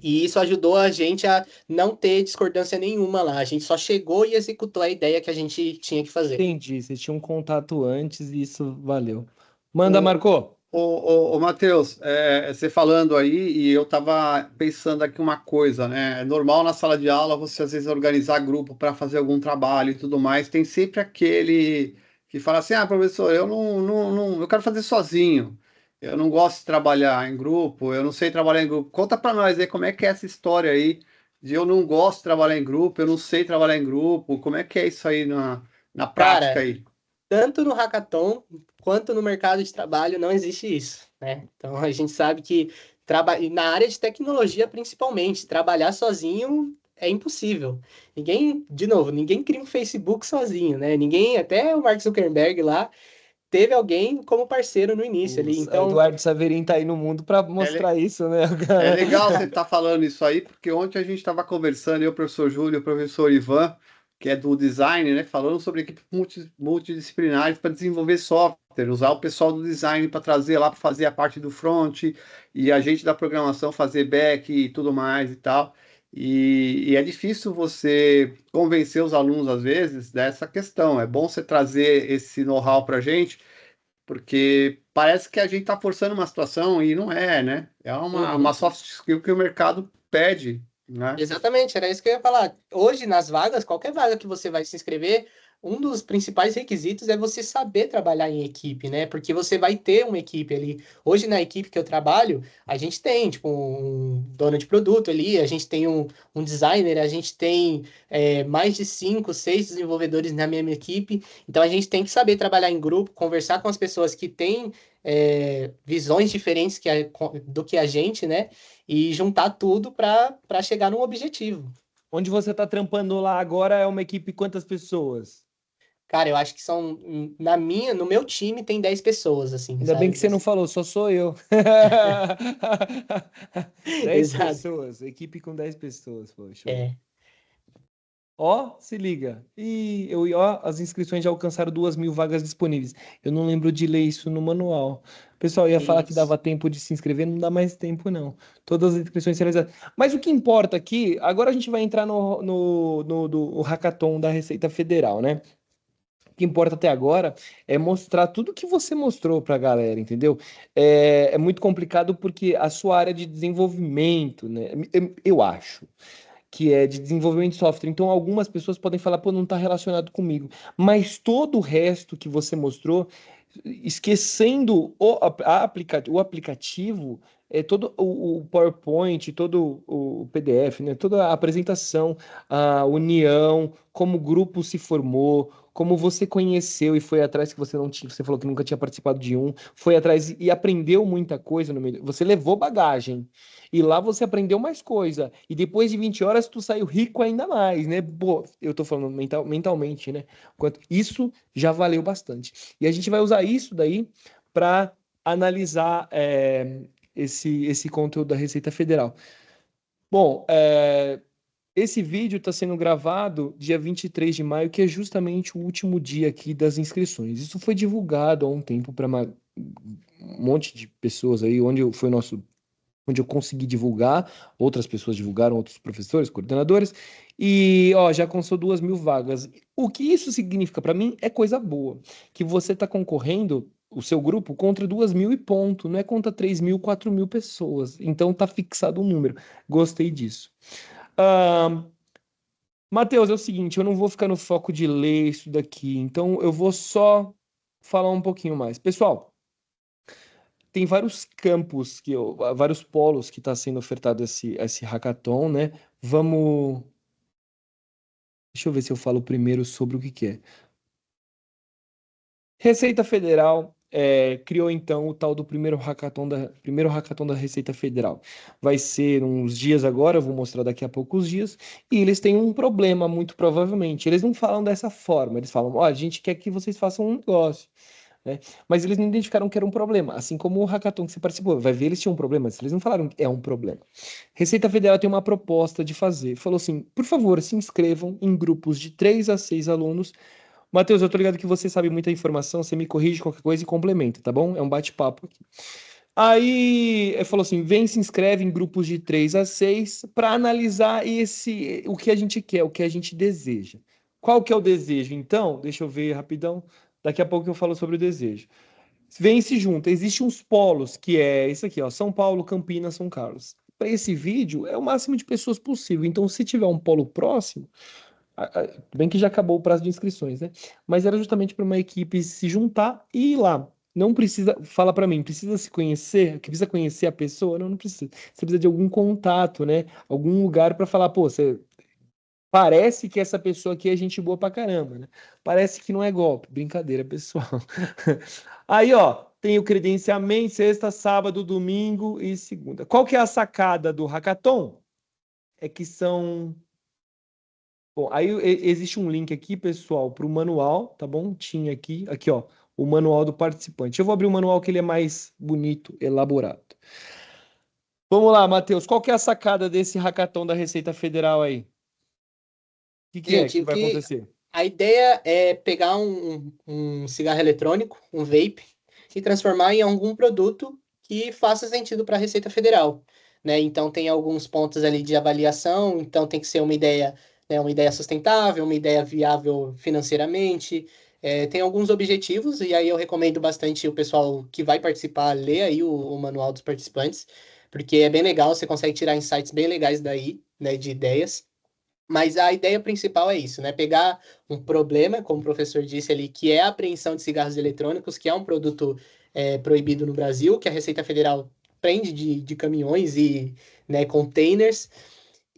E isso ajudou a gente a não ter discordância nenhuma lá. A gente só chegou e executou a ideia que a gente tinha que fazer. Entendi, você tinha um contato antes e isso valeu. Manda, O, Marco. o Matheus, você falando aí, e eu estava pensando aqui uma coisa, né? É normal na sala de aula você às vezes organizar grupo para fazer algum trabalho e tudo mais. Tem sempre aquele que fala assim: ah, professor, eu eu quero fazer sozinho. Eu não gosto de trabalhar em grupo, eu não sei trabalhar em grupo. Conta para nós aí como é que é essa história aí de eu não gosto de trabalhar em grupo, eu não sei trabalhar em grupo. Como é que é isso aí na prática Cara, aí? tanto no hackathon quanto no mercado de trabalho não existe isso, né? Então a gente sabe que na área de tecnologia principalmente, trabalhar sozinho é impossível. Ninguém, de novo, ninguém cria um Facebook sozinho, né? Ninguém, até o Mark Zuckerberg lá, teve alguém como parceiro no início O ali. Então, Eduardo Saverin tá aí no mundo para É, mostrar isso, né, É cara? legal você estar falando isso aí, porque ontem a gente estava conversando, eu, o professor Júlio e o professor Ivan, que é do design, né, falando sobre equipes multidisciplinares para desenvolver software, usar o pessoal do design para trazer lá para fazer a parte do front, e a gente da programação fazer back e tudo mais e tal. E é difícil você convencer os alunos, às vezes, dessa questão. É bom você trazer esse know-how para a gente porque parece que a gente está forçando uma situação e não é, né? É uma uhum. soft skill que o mercado pede, né? Exatamente, era isso que eu ia falar. Hoje, nas vagas, qualquer vaga que você vai se inscrever, um dos principais requisitos é você saber trabalhar em equipe, né? Porque você vai ter uma equipe ali. Hoje, na equipe que eu trabalho, a gente tem, tipo, um dono de produto ali, a gente tem um designer, a gente tem mais de 5, 6 desenvolvedores na mesma equipe. Então, a gente tem que saber trabalhar em grupo, conversar com as pessoas que têm visões diferentes do que a gente, né? E juntar tudo para chegar num objetivo. Onde você tá trampando lá agora é uma equipe quantas pessoas? Cara, eu acho que são no meu time tem 10 pessoas assim, Ainda bem sabe? que você não falou, só sou eu. 10 Exato. pessoas, equipe com 10 pessoas, pô, show. É. Ó, se liga. Ó, as inscrições já alcançaram 2.000 vagas disponíveis. Eu não lembro de ler isso no manual. O pessoal ia falar que Isso. dava tempo de se inscrever, não dá mais tempo, não. Todas as inscrições realizadas. Mas o que importa aqui, agora a gente vai entrar no hackathon da Receita Federal, né? O que importa até agora é mostrar tudo que você mostrou para a galera, entendeu? É muito complicado porque a sua área de desenvolvimento, né? Eu acho que é de desenvolvimento de software. Então, algumas pessoas podem falar, pô, não está relacionado comigo. Mas todo o resto que você mostrou, esquecendo o aplicativo, todo o PowerPoint, todo o PDF, né? Toda a apresentação, a união, como o grupo se formou, como você conheceu e foi atrás que você não tinha, você falou que nunca tinha participado de um, foi atrás e aprendeu muita coisa no meio. Você levou bagagem. E lá você aprendeu mais coisa. E depois de 20 horas, tu saiu rico ainda mais, né? Pô, eu tô falando mentalmente, né? Isso já valeu bastante. E a gente vai usar isso daí para analisar esse conteúdo da Receita Federal. Bom, esse vídeo está sendo gravado dia 23 de maio, que é justamente o último dia aqui das inscrições. Isso foi divulgado há um tempo para um monte de pessoas aí, onde eu consegui divulgar, outras pessoas divulgaram, outros professores, coordenadores, e ó, já constou 2.000 vagas. O que isso significa para mim é coisa boa, que você está concorrendo, o seu grupo, contra 2.000 e ponto, não é contra 3.000, 4.000 pessoas. Então tá fixado um número. Gostei disso. Matheus, é o seguinte, eu não vou ficar no foco de ler isso daqui, então eu vou só falar um pouquinho mais. Pessoal, tem vários campos, vários polos que está sendo ofertado esse hackathon, né? Vamos. Deixa eu ver se eu falo primeiro sobre o que é. Receita Federal criou então o tal do primeiro hackathon da Receita Federal. Vai ser uns dias agora, eu vou mostrar daqui a poucos dias, e eles têm um problema, muito provavelmente. Eles não falam dessa forma, eles falam, ó, a gente quer que vocês façam um negócio. Né? Mas eles não identificaram que era um problema, assim como o hackathon que você participou. Vai ver, eles tinham um problema, mas eles não falaram que é um problema. Receita Federal tem uma proposta de fazer. Falou assim, por favor, se inscrevam em grupos de 3 a 6 alunos. Matheus, eu tô ligado que você sabe muita informação, você me corrige qualquer coisa e complementa, tá bom? É um bate-papo aqui. Aí ele falou assim: vem, se inscreve em grupos de 3 a 6 para analisar o que a gente quer, o que a gente deseja. Qual que é o desejo? Então, deixa eu ver rapidão. Daqui a pouco eu falo sobre o desejo. Vem e se junta. Existem uns polos, que é isso aqui, ó, São Paulo, Campinas, São Carlos. Para esse vídeo, é o máximo de pessoas possível. Então, se tiver um polo próximo, bem que já acabou o prazo de inscrições, né? Mas era justamente para uma equipe se juntar e ir lá. Não precisa, fala para mim, precisa se conhecer, que precisa conhecer a pessoa? Não, não precisa. Você precisa de algum contato, né? Algum lugar para falar, pô, você parece que essa pessoa aqui é gente boa pra caramba, né? Parece que não é golpe. Brincadeira, pessoal. Aí, ó, tem o credenciamento sexta, sábado, domingo e segunda. Qual que é a sacada do hackathon? É que são. Bom, aí existe um link aqui, pessoal, para o manual, tá bom? Tinha aqui, ó, o manual do participante. Eu vou abrir o manual que ele é mais bonito, elaborado. Vamos lá, Matheus, qual que é a sacada desse hackathon da Receita Federal aí? O que é Gente, que vai acontecer? a ideia é pegar um cigarro eletrônico, um vape, e transformar em algum produto que faça sentido para a Receita Federal, né? Então tem alguns pontos ali de avaliação, então tem que ser uma ideia, né, uma ideia sustentável, uma ideia viável financeiramente. Tem alguns objetivos, e aí eu recomendo bastante o pessoal que vai participar ler aí o manual dos participantes, porque é bem legal, você consegue tirar insights bem legais daí, né, de ideias. Mas a ideia principal é isso, né? Pegar um problema, como o professor disse ali, que é a apreensão de cigarros eletrônicos, que é um produto proibido no Brasil, que a Receita Federal prende de caminhões e, né, containers,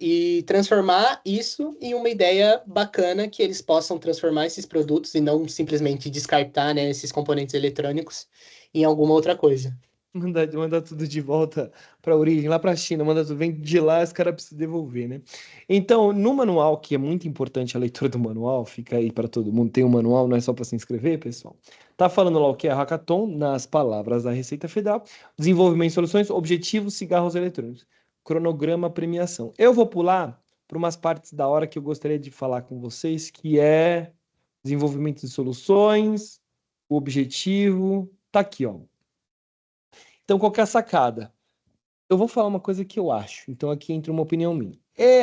e transformar isso em uma ideia bacana que eles possam transformar esses produtos e não simplesmente descartar, né, esses componentes eletrônicos em alguma outra coisa. Mandar tudo de volta para a origem, lá para a China, manda tudo, vem de lá, os caras precisam devolver, né? Então, no manual, que é muito importante a leitura do manual, fica aí para todo mundo, tem um manual, não é só para se inscrever, pessoal. Tá falando lá o que é hackathon, nas palavras da Receita Federal, desenvolvimento de soluções, objetivos, cigarros eletrônicos, cronograma, premiação. Eu vou pular para umas partes da hora que eu gostaria de falar com vocês, que é desenvolvimento de soluções, o objetivo, tá aqui, ó. Então, qual que é a sacada? Eu vou falar uma coisa que eu acho, então aqui entra uma opinião minha.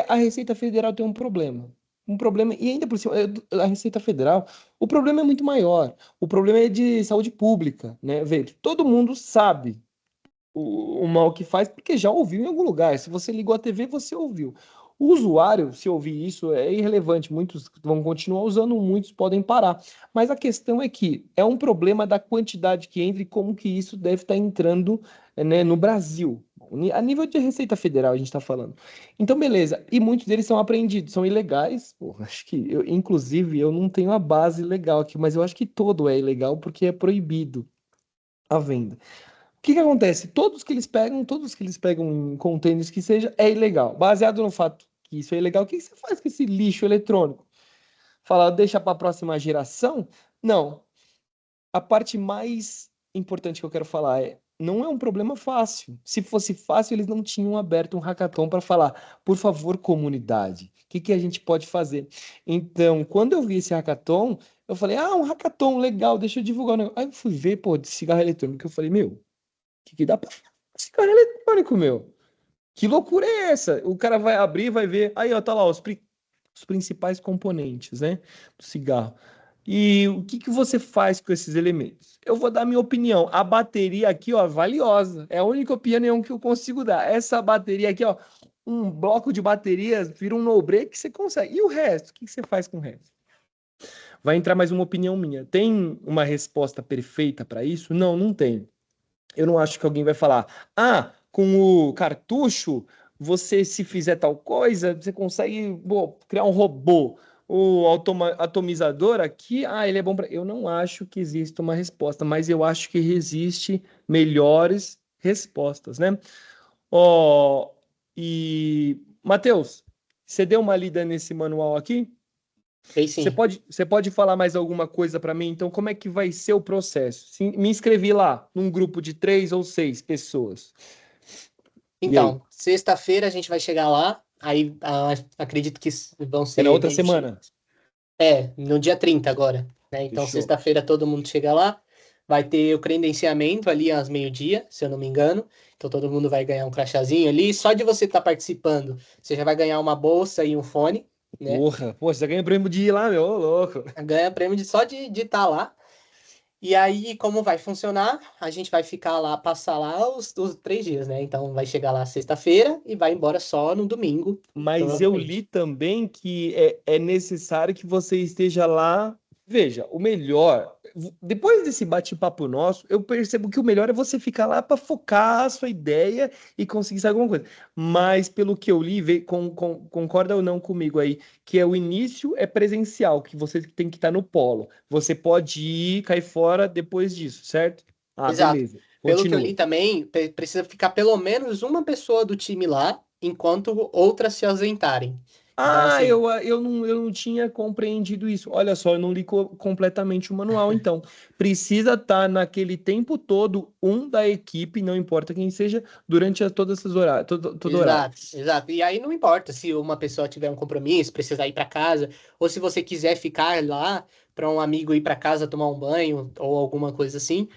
A Receita Federal tem um problema. Um problema, e ainda por cima, a Receita Federal, o problema é muito maior. O problema é de saúde pública, né? Vê, todo mundo sabe o mal que faz, porque já ouviu em algum lugar. Se você ligou a TV, você ouviu. O usuário, se ouvir isso, é irrelevante. Muitos vão continuar usando, muitos podem parar. Mas a questão é que é um problema da quantidade que entra e como que isso deve estar entrando, né, no Brasil. A nível de Receita Federal a gente está falando. Então, beleza. E muitos deles são apreendidos, são ilegais. Pô, acho que inclusive, eu não tenho a base legal aqui, mas eu acho que todo é ilegal porque é proibido a venda. O que que acontece? Todos que eles pegam em contêineres que seja, é ilegal. Baseado no fato que isso é ilegal, o que que você faz com esse lixo eletrônico? Fala, deixa para a próxima geração? Não. A parte mais importante que eu quero falar é, não é um problema fácil. Se fosse fácil, eles não tinham aberto um hackathon para falar, por favor, comunidade, o que que a gente pode fazer? Então, quando eu vi esse hackathon, eu falei, um hackathon, legal, deixa eu divulgar o negócio. Aí eu fui ver, pô, de cigarro eletrônico, eu falei, meu, o que que dá para cigarro eletrônico, meu? Que loucura é essa? O cara vai abrir, vai ver, aí, ó, tá lá, os principais componentes, né, do cigarro. E o que que você faz com esses elementos? Eu vou dar minha opinião. A bateria aqui, ó, valiosa. É a única opinião que eu consigo dar. Essa bateria aqui, ó, um bloco de baterias vira um no-break que você consegue. E o resto? O que que você faz com o resto? Vai entrar mais uma opinião minha. Tem uma resposta perfeita para isso? Não, não tem. Eu não acho que alguém vai falar, com o cartucho, você se fizer tal coisa, você consegue criar um robô. O atomizador aqui, ele é bom para. Eu não acho que exista uma resposta, mas eu acho que existe melhores respostas, né? Ó, e Matheus, você deu uma lida nesse manual aqui? Sei Você sim. pode falar mais alguma coisa para mim? Então, como é que vai ser o processo? Sim, me inscrevi lá, num grupo de 3 ou 6 pessoas. E aí? Então, sexta-feira a gente vai chegar lá, aí acredito que vão É na ser outra meio-dia. semana? No dia 30 agora, né? Então, Fechou. sexta-feira todo mundo chega lá, vai ter o credenciamento ali às meio-dia, se eu não me engano. Então, todo mundo vai ganhar um crachazinho ali. Só de você estar participando, você já vai ganhar uma bolsa e um fone, né? Porra, pô, você ganha prêmio de ir lá, meu, ô louco. Ganha prêmio só de estar lá. E aí, como vai funcionar? A gente vai ficar lá, passar lá os 3 dias, né? Então, vai chegar lá sexta-feira e vai embora só no domingo, Mas eu li provavelmente. também que é necessário que você esteja lá. Veja, o melhor, depois desse bate-papo nosso, eu percebo que o melhor é você ficar lá para focar a sua ideia e conseguir sair alguma coisa. Mas pelo que eu li, concorda ou não comigo aí, que o início é presencial, que você tem que estar no polo. Você pode ir, cair fora depois disso, certo? Exato. Beleza. Pelo que eu li Continua. também, precisa ficar pelo menos uma pessoa do time lá, enquanto outras se ausentarem. Então, assim, Eu não tinha compreendido isso. Olha só, eu não li completamente o manual, então. Precisa estar naquele tempo todo um da equipe, não importa quem seja, durante todas essas horários, todo horário. exato, exato. E aí não importa se uma pessoa tiver um compromisso, precisar ir para casa, ou se você quiser ficar lá para um amigo ir para casa tomar um banho ou alguma coisa assim.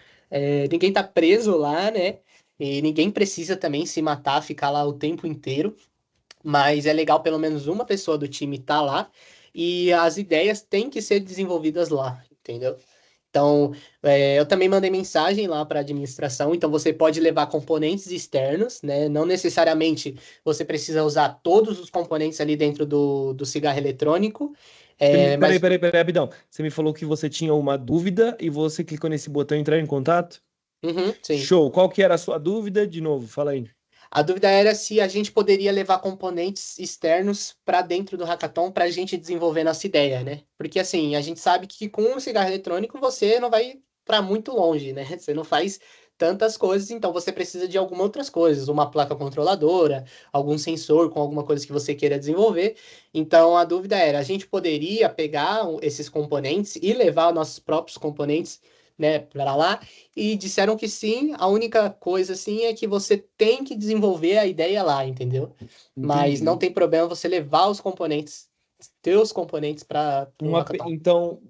Ninguém tá preso lá, né? E ninguém precisa também se matar, ficar lá o tempo inteiro. Mas é legal pelo menos uma pessoa do time estar lá e as ideias têm que ser desenvolvidas lá, entendeu? Então, eu também mandei mensagem lá para a administração, então você pode levar componentes externos, né? Não necessariamente você precisa usar todos os componentes ali dentro do cigarro eletrônico, Peraí, mas peraí, peraí, rapidão. Você me falou que você tinha uma dúvida e você clicou nesse botão entrar em contato? uhum, sim. Show. Qual que era a sua dúvida? De novo, fala aí. A dúvida era se a gente poderia levar componentes externos para dentro do hackathon para a gente desenvolver nossa ideia, né? Porque assim, a gente sabe que com o cigarro eletrônico você não vai para muito longe, né? Você não faz tantas coisas, então você precisa de algumas outras coisas, uma placa controladora, algum sensor com alguma coisa que você queira desenvolver. Então a dúvida era, a gente poderia pegar esses componentes e levar nossos próprios componentes, né, para lá? E disseram que sim, a única coisa assim é que você tem que desenvolver a ideia lá, entendeu? Mas não Entendi. tem problema você levar os componentes, teus componentes para o hackathon. Então,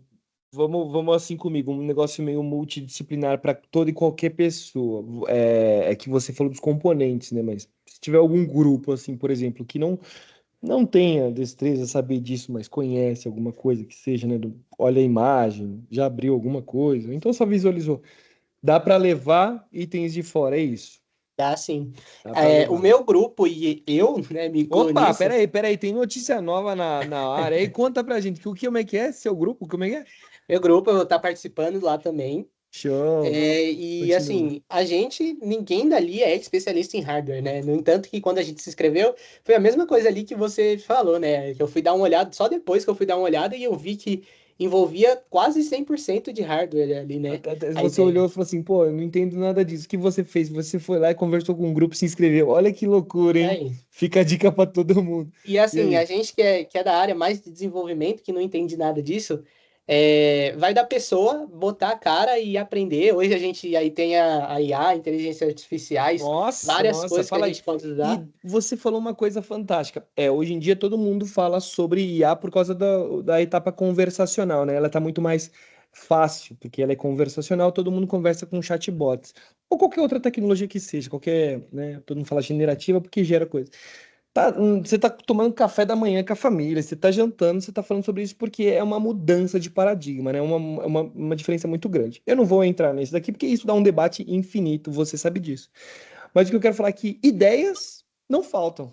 vamos assim comigo, um negócio meio multidisciplinar para toda e qualquer pessoa. É que você falou dos componentes, né? Mas se tiver algum grupo, assim, por exemplo, que não tenha destreza, saber disso, mas conhece alguma coisa que seja, né? Olha a imagem, já abriu alguma coisa, então só visualizou. Dá para levar itens de fora, é isso. Dá sim. Dá para O levar. meu grupo e eu, né, me incluo Opa, nisso. peraí, tem notícia nova na área aí. Conta pra gente, como é que é seu grupo? Como é que é? Meu grupo, eu vou estar participando lá também. Show. E Continua. assim, ninguém dali é especialista em hardware, né? No entanto, que quando a gente se inscreveu, foi a mesma coisa ali que você falou, né? Que eu fui dar uma olhada, só depois que eu fui dar uma olhada e eu vi que envolvia quase 100% de hardware ali, né? Até A você olhou ideia. e falou assim, pô, eu não entendo nada disso. O que você fez? Você foi lá e conversou com um grupo, se inscreveu. Olha que loucura, É hein? isso. Fica a dica pra todo mundo. E E assim, a aí? gente que é da área mais de desenvolvimento, que não entende nada disso, vai da pessoa botar a cara e aprender. Hoje a gente aí tem a IA, inteligência artificiais, Nossa, várias nossa, coisas que a fala aí. gente pode E usar. você falou uma coisa fantástica. Hoje em dia todo mundo fala sobre IA por causa da etapa conversacional, né? Ela tá muito mais fácil, porque ela é conversacional, todo mundo conversa com chatbots. Ou qualquer outra tecnologia que seja, qualquer, né? Todo mundo fala generativa porque gera coisa. Você tá tomando café da manhã com a família, você tá jantando, você tá falando sobre isso porque é uma mudança de paradigma, né? Uma diferença muito grande. Eu não vou entrar nisso daqui porque isso dá um debate infinito, você sabe disso. Mas o que eu quero falar é que ideias não faltam.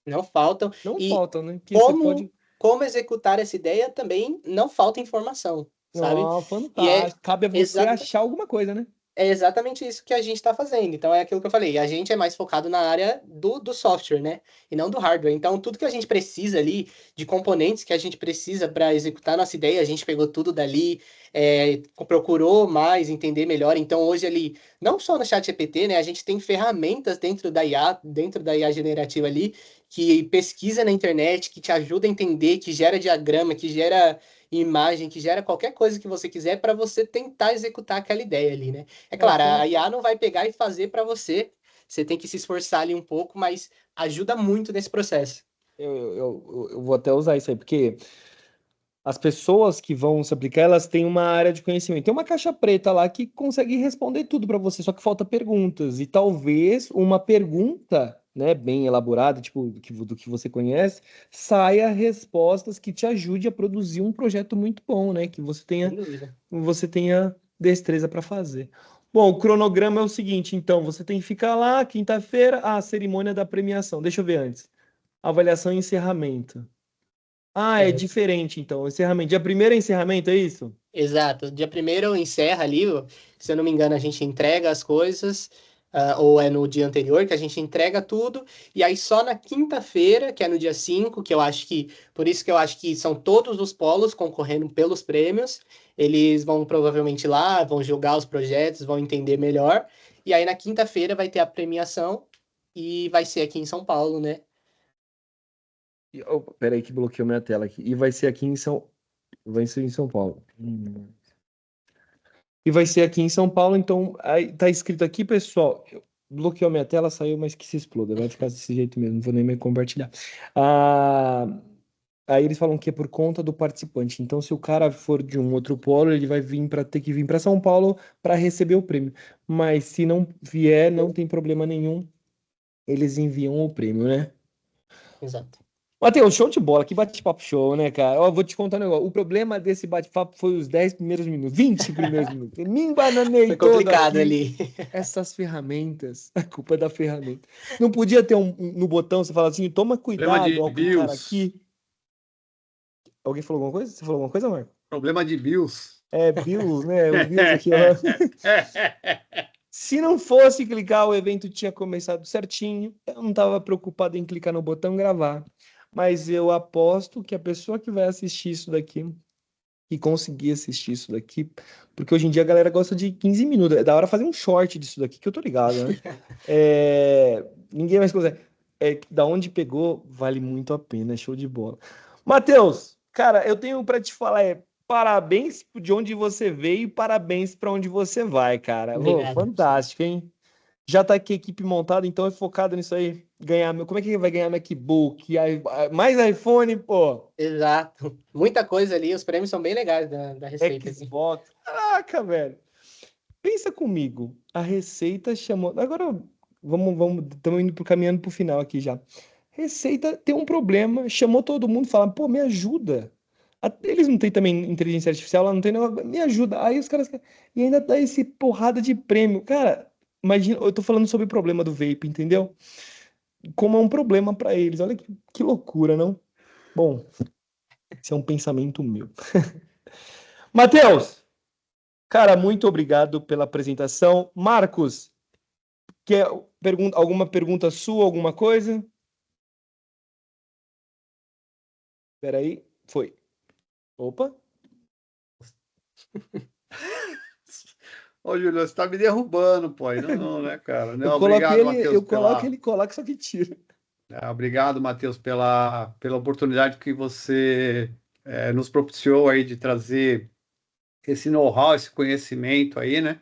Não faltam. Não E faltam, né? Que você como, pode. como executar essa ideia também não falta informação, sabe? Ah, E é fantástico. Cabe a você exata, achar alguma coisa, né? É exatamente isso que a gente está fazendo. Então, é aquilo que eu falei. A gente é mais focado na área do software, né? E não do hardware. Então, tudo que a gente precisa ali, de componentes que a gente precisa para executar nossa ideia, a gente pegou tudo dali, procurou mais, entender melhor. Então, hoje ali, não só no ChatGPT, né? A gente tem ferramentas dentro da IA generativa ali, que pesquisa na internet, que te ajuda a entender, que gera diagrama, que gera imagem, que gera qualquer coisa que você quiser para você tentar executar aquela ideia ali, né? É É, claro, a IA não vai pegar e fazer para você. Você tem que se esforçar ali um pouco, mas ajuda muito nesse processo. eu vou até usar isso aí, porque as pessoas que vão se aplicar, elas têm uma área de conhecimento. Tem uma caixa preta lá que consegue responder tudo para você, só que falta perguntas. E talvez uma pergunta, né, bem elaborada, tipo do que você conhece, saia respostas que te ajude a produzir um projeto muito bom, né, que Sem dúvida. você tenha destreza para fazer. Bom, o cronograma é o seguinte, então, você tem que ficar lá, quinta-feira, a cerimônia da premiação. Deixa eu ver antes. Avaliação e encerramento. Ah, é É, diferente, então. Encerramento. Dia primeiro é encerramento, é isso? exato. Dia primeiro encerra ali, se eu não me engano, a gente entrega as coisas, ou é no dia anterior que a gente entrega tudo, e aí só na quinta-feira, que é no dia 5 que eu acho por isso que eu acho que são todos os polos concorrendo pelos prêmios, eles vão provavelmente lá, vão julgar os projetos, vão entender melhor, e aí na quinta-feira vai ter a premiação, e vai ser aqui em São Paulo, né? Peraí que bloqueou minha tela aqui. E vai ser aqui em São... Vai ser em São Paulo. E vai ser aqui em São Paulo, então aí tá escrito aqui, pessoal. Bloqueou minha tela, saiu, mas que se exploda. Vai ficar desse jeito mesmo, não vou nem me compartilhar. Ah, aí eles falam que é por conta do participante. Então, se o cara for de um outro polo, ele vai vir para ter que vir para São Paulo para receber o prêmio. Mas se não vier, não tem problema nenhum. Eles enviam o prêmio, né? Exato. Matheus, show de bola, que bate-papo show, né, cara? Ó, vou te contar um negócio. O problema desse bate-papo foi os 10 primeiros minutos, 20 primeiros minutos. Eu me embananei Foi todo complicado aqui. ali. Essas ferramentas, a culpa é da ferramenta. Não podia ter no botão, você fala assim, toma Problema de cuidado ao clicar BIOS. aqui. Alguém falou alguma coisa? Você falou alguma coisa, Marco? Problema de BIOS. É, Bills, né? O Bills aqui, ó. Se não fosse clicar, o evento tinha começado certinho. Eu não estava preocupado em clicar no botão gravar. Mas eu aposto que a pessoa que vai assistir isso daqui, que conseguir assistir isso daqui, porque hoje em dia a galera gosta de 15 minutos. É da hora fazer um short disso daqui, que eu tô ligado, né? Ninguém mais consegue. Da onde pegou, vale muito a pena. Show de bola. Matheus, cara, eu tenho para te falar, parabéns de onde você veio e parabéns para onde você vai, cara. Ô, Obrigado. fantástico, hein? Já tá aqui a equipe montada, então é focado nisso aí. Como é que vai ganhar MacBook? Mais iPhone, pô. Exato. Muita coisa ali, os prêmios são bem legais da Receita aqui. Xbox. Caraca, velho. Pensa comigo. A Receita chamou. Agora estamos indo caminhando pro final aqui já. Receita tem um problema, chamou todo mundo, fala, pô, me ajuda. Eles não têm também inteligência artificial, lá não tem negócio, me ajuda. Aí os caras. E ainda dá esse porrada de prêmio. Cara, imagina, eu tô falando sobre o problema do vape, entendeu? Como é um problema para eles. Olha que loucura, não? Bom, esse é um pensamento meu. Matheus! Cara, muito obrigado pela apresentação. Marcos, quer alguma pergunta sua, alguma coisa? Espera aí, foi. Opa. Ô, Júlio, você tá me derrubando, pô. Aí não, né, cara? Eu Não, coloco obrigado, ele, Matheus, eu coloco, pela. ele coloca, só que tira. Obrigado, Matheus, pela oportunidade que você nos propiciou aí de trazer esse know-how, esse conhecimento aí, né?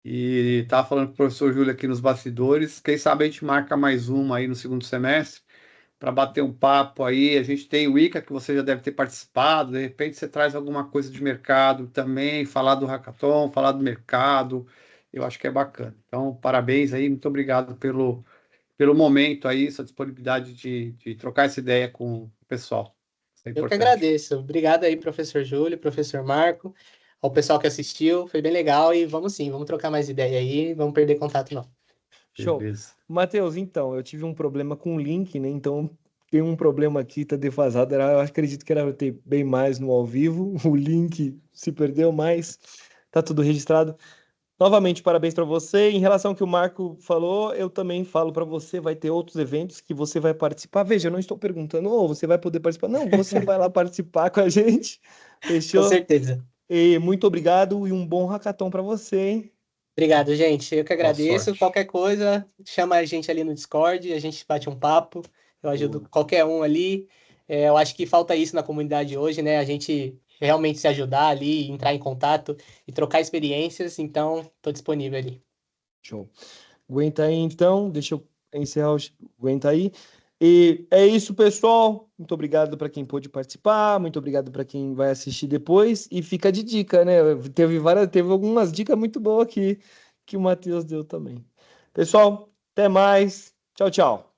E tá falando com o professor Júlio aqui nos bastidores. Quem sabe a gente marca mais uma aí no segundo semestre para bater um papo aí. A gente tem o ICA, que você já deve ter participado. De repente você traz alguma coisa de mercado também, falar do hackathon, falar do mercado. Eu acho que é bacana. Então, parabéns aí, muito obrigado pelo momento aí, sua disponibilidade de trocar essa ideia com o pessoal. Isso é Eu que importante. agradeço. Obrigado aí, professor Júlio, professor Marco, ao pessoal que assistiu. Foi bem legal e vamos sim, vamos trocar mais ideia aí, vamos perder contato não. Show. Beleza. Matheus, então, eu tive um problema com o link, né? Então, tem um problema aqui, tá defasado. Eu acredito que era pra ter bem mais no ao vivo. O link se perdeu, mas tá tudo registrado. Novamente, parabéns para você. Em relação ao que o Marco falou, eu também falo para você, vai ter outros eventos que você vai participar. Veja, eu não estou perguntando, você vai poder participar. Não, você vai lá participar com a gente. Com Fechou? certeza. E muito obrigado e um bom hackathon para você, hein? Obrigado, gente. Eu que Boa agradeço. sorte. Qualquer coisa, chama a gente ali no Discord, a gente bate um papo. Eu ajudo Boa. qualquer um ali. Eu acho que falta isso na comunidade hoje, né? A gente realmente se ajudar ali, entrar em contato e trocar experiências. Então, estou disponível ali. Show. Aguenta aí então, deixa eu encerrar o. Aguenta aí. E é isso, pessoal. Muito obrigado para quem pôde participar, muito obrigado para quem vai assistir depois. E fica de dica, né? Teve algumas dicas muito boas aqui que o Matheus deu também. Pessoal, até mais. Tchau, tchau.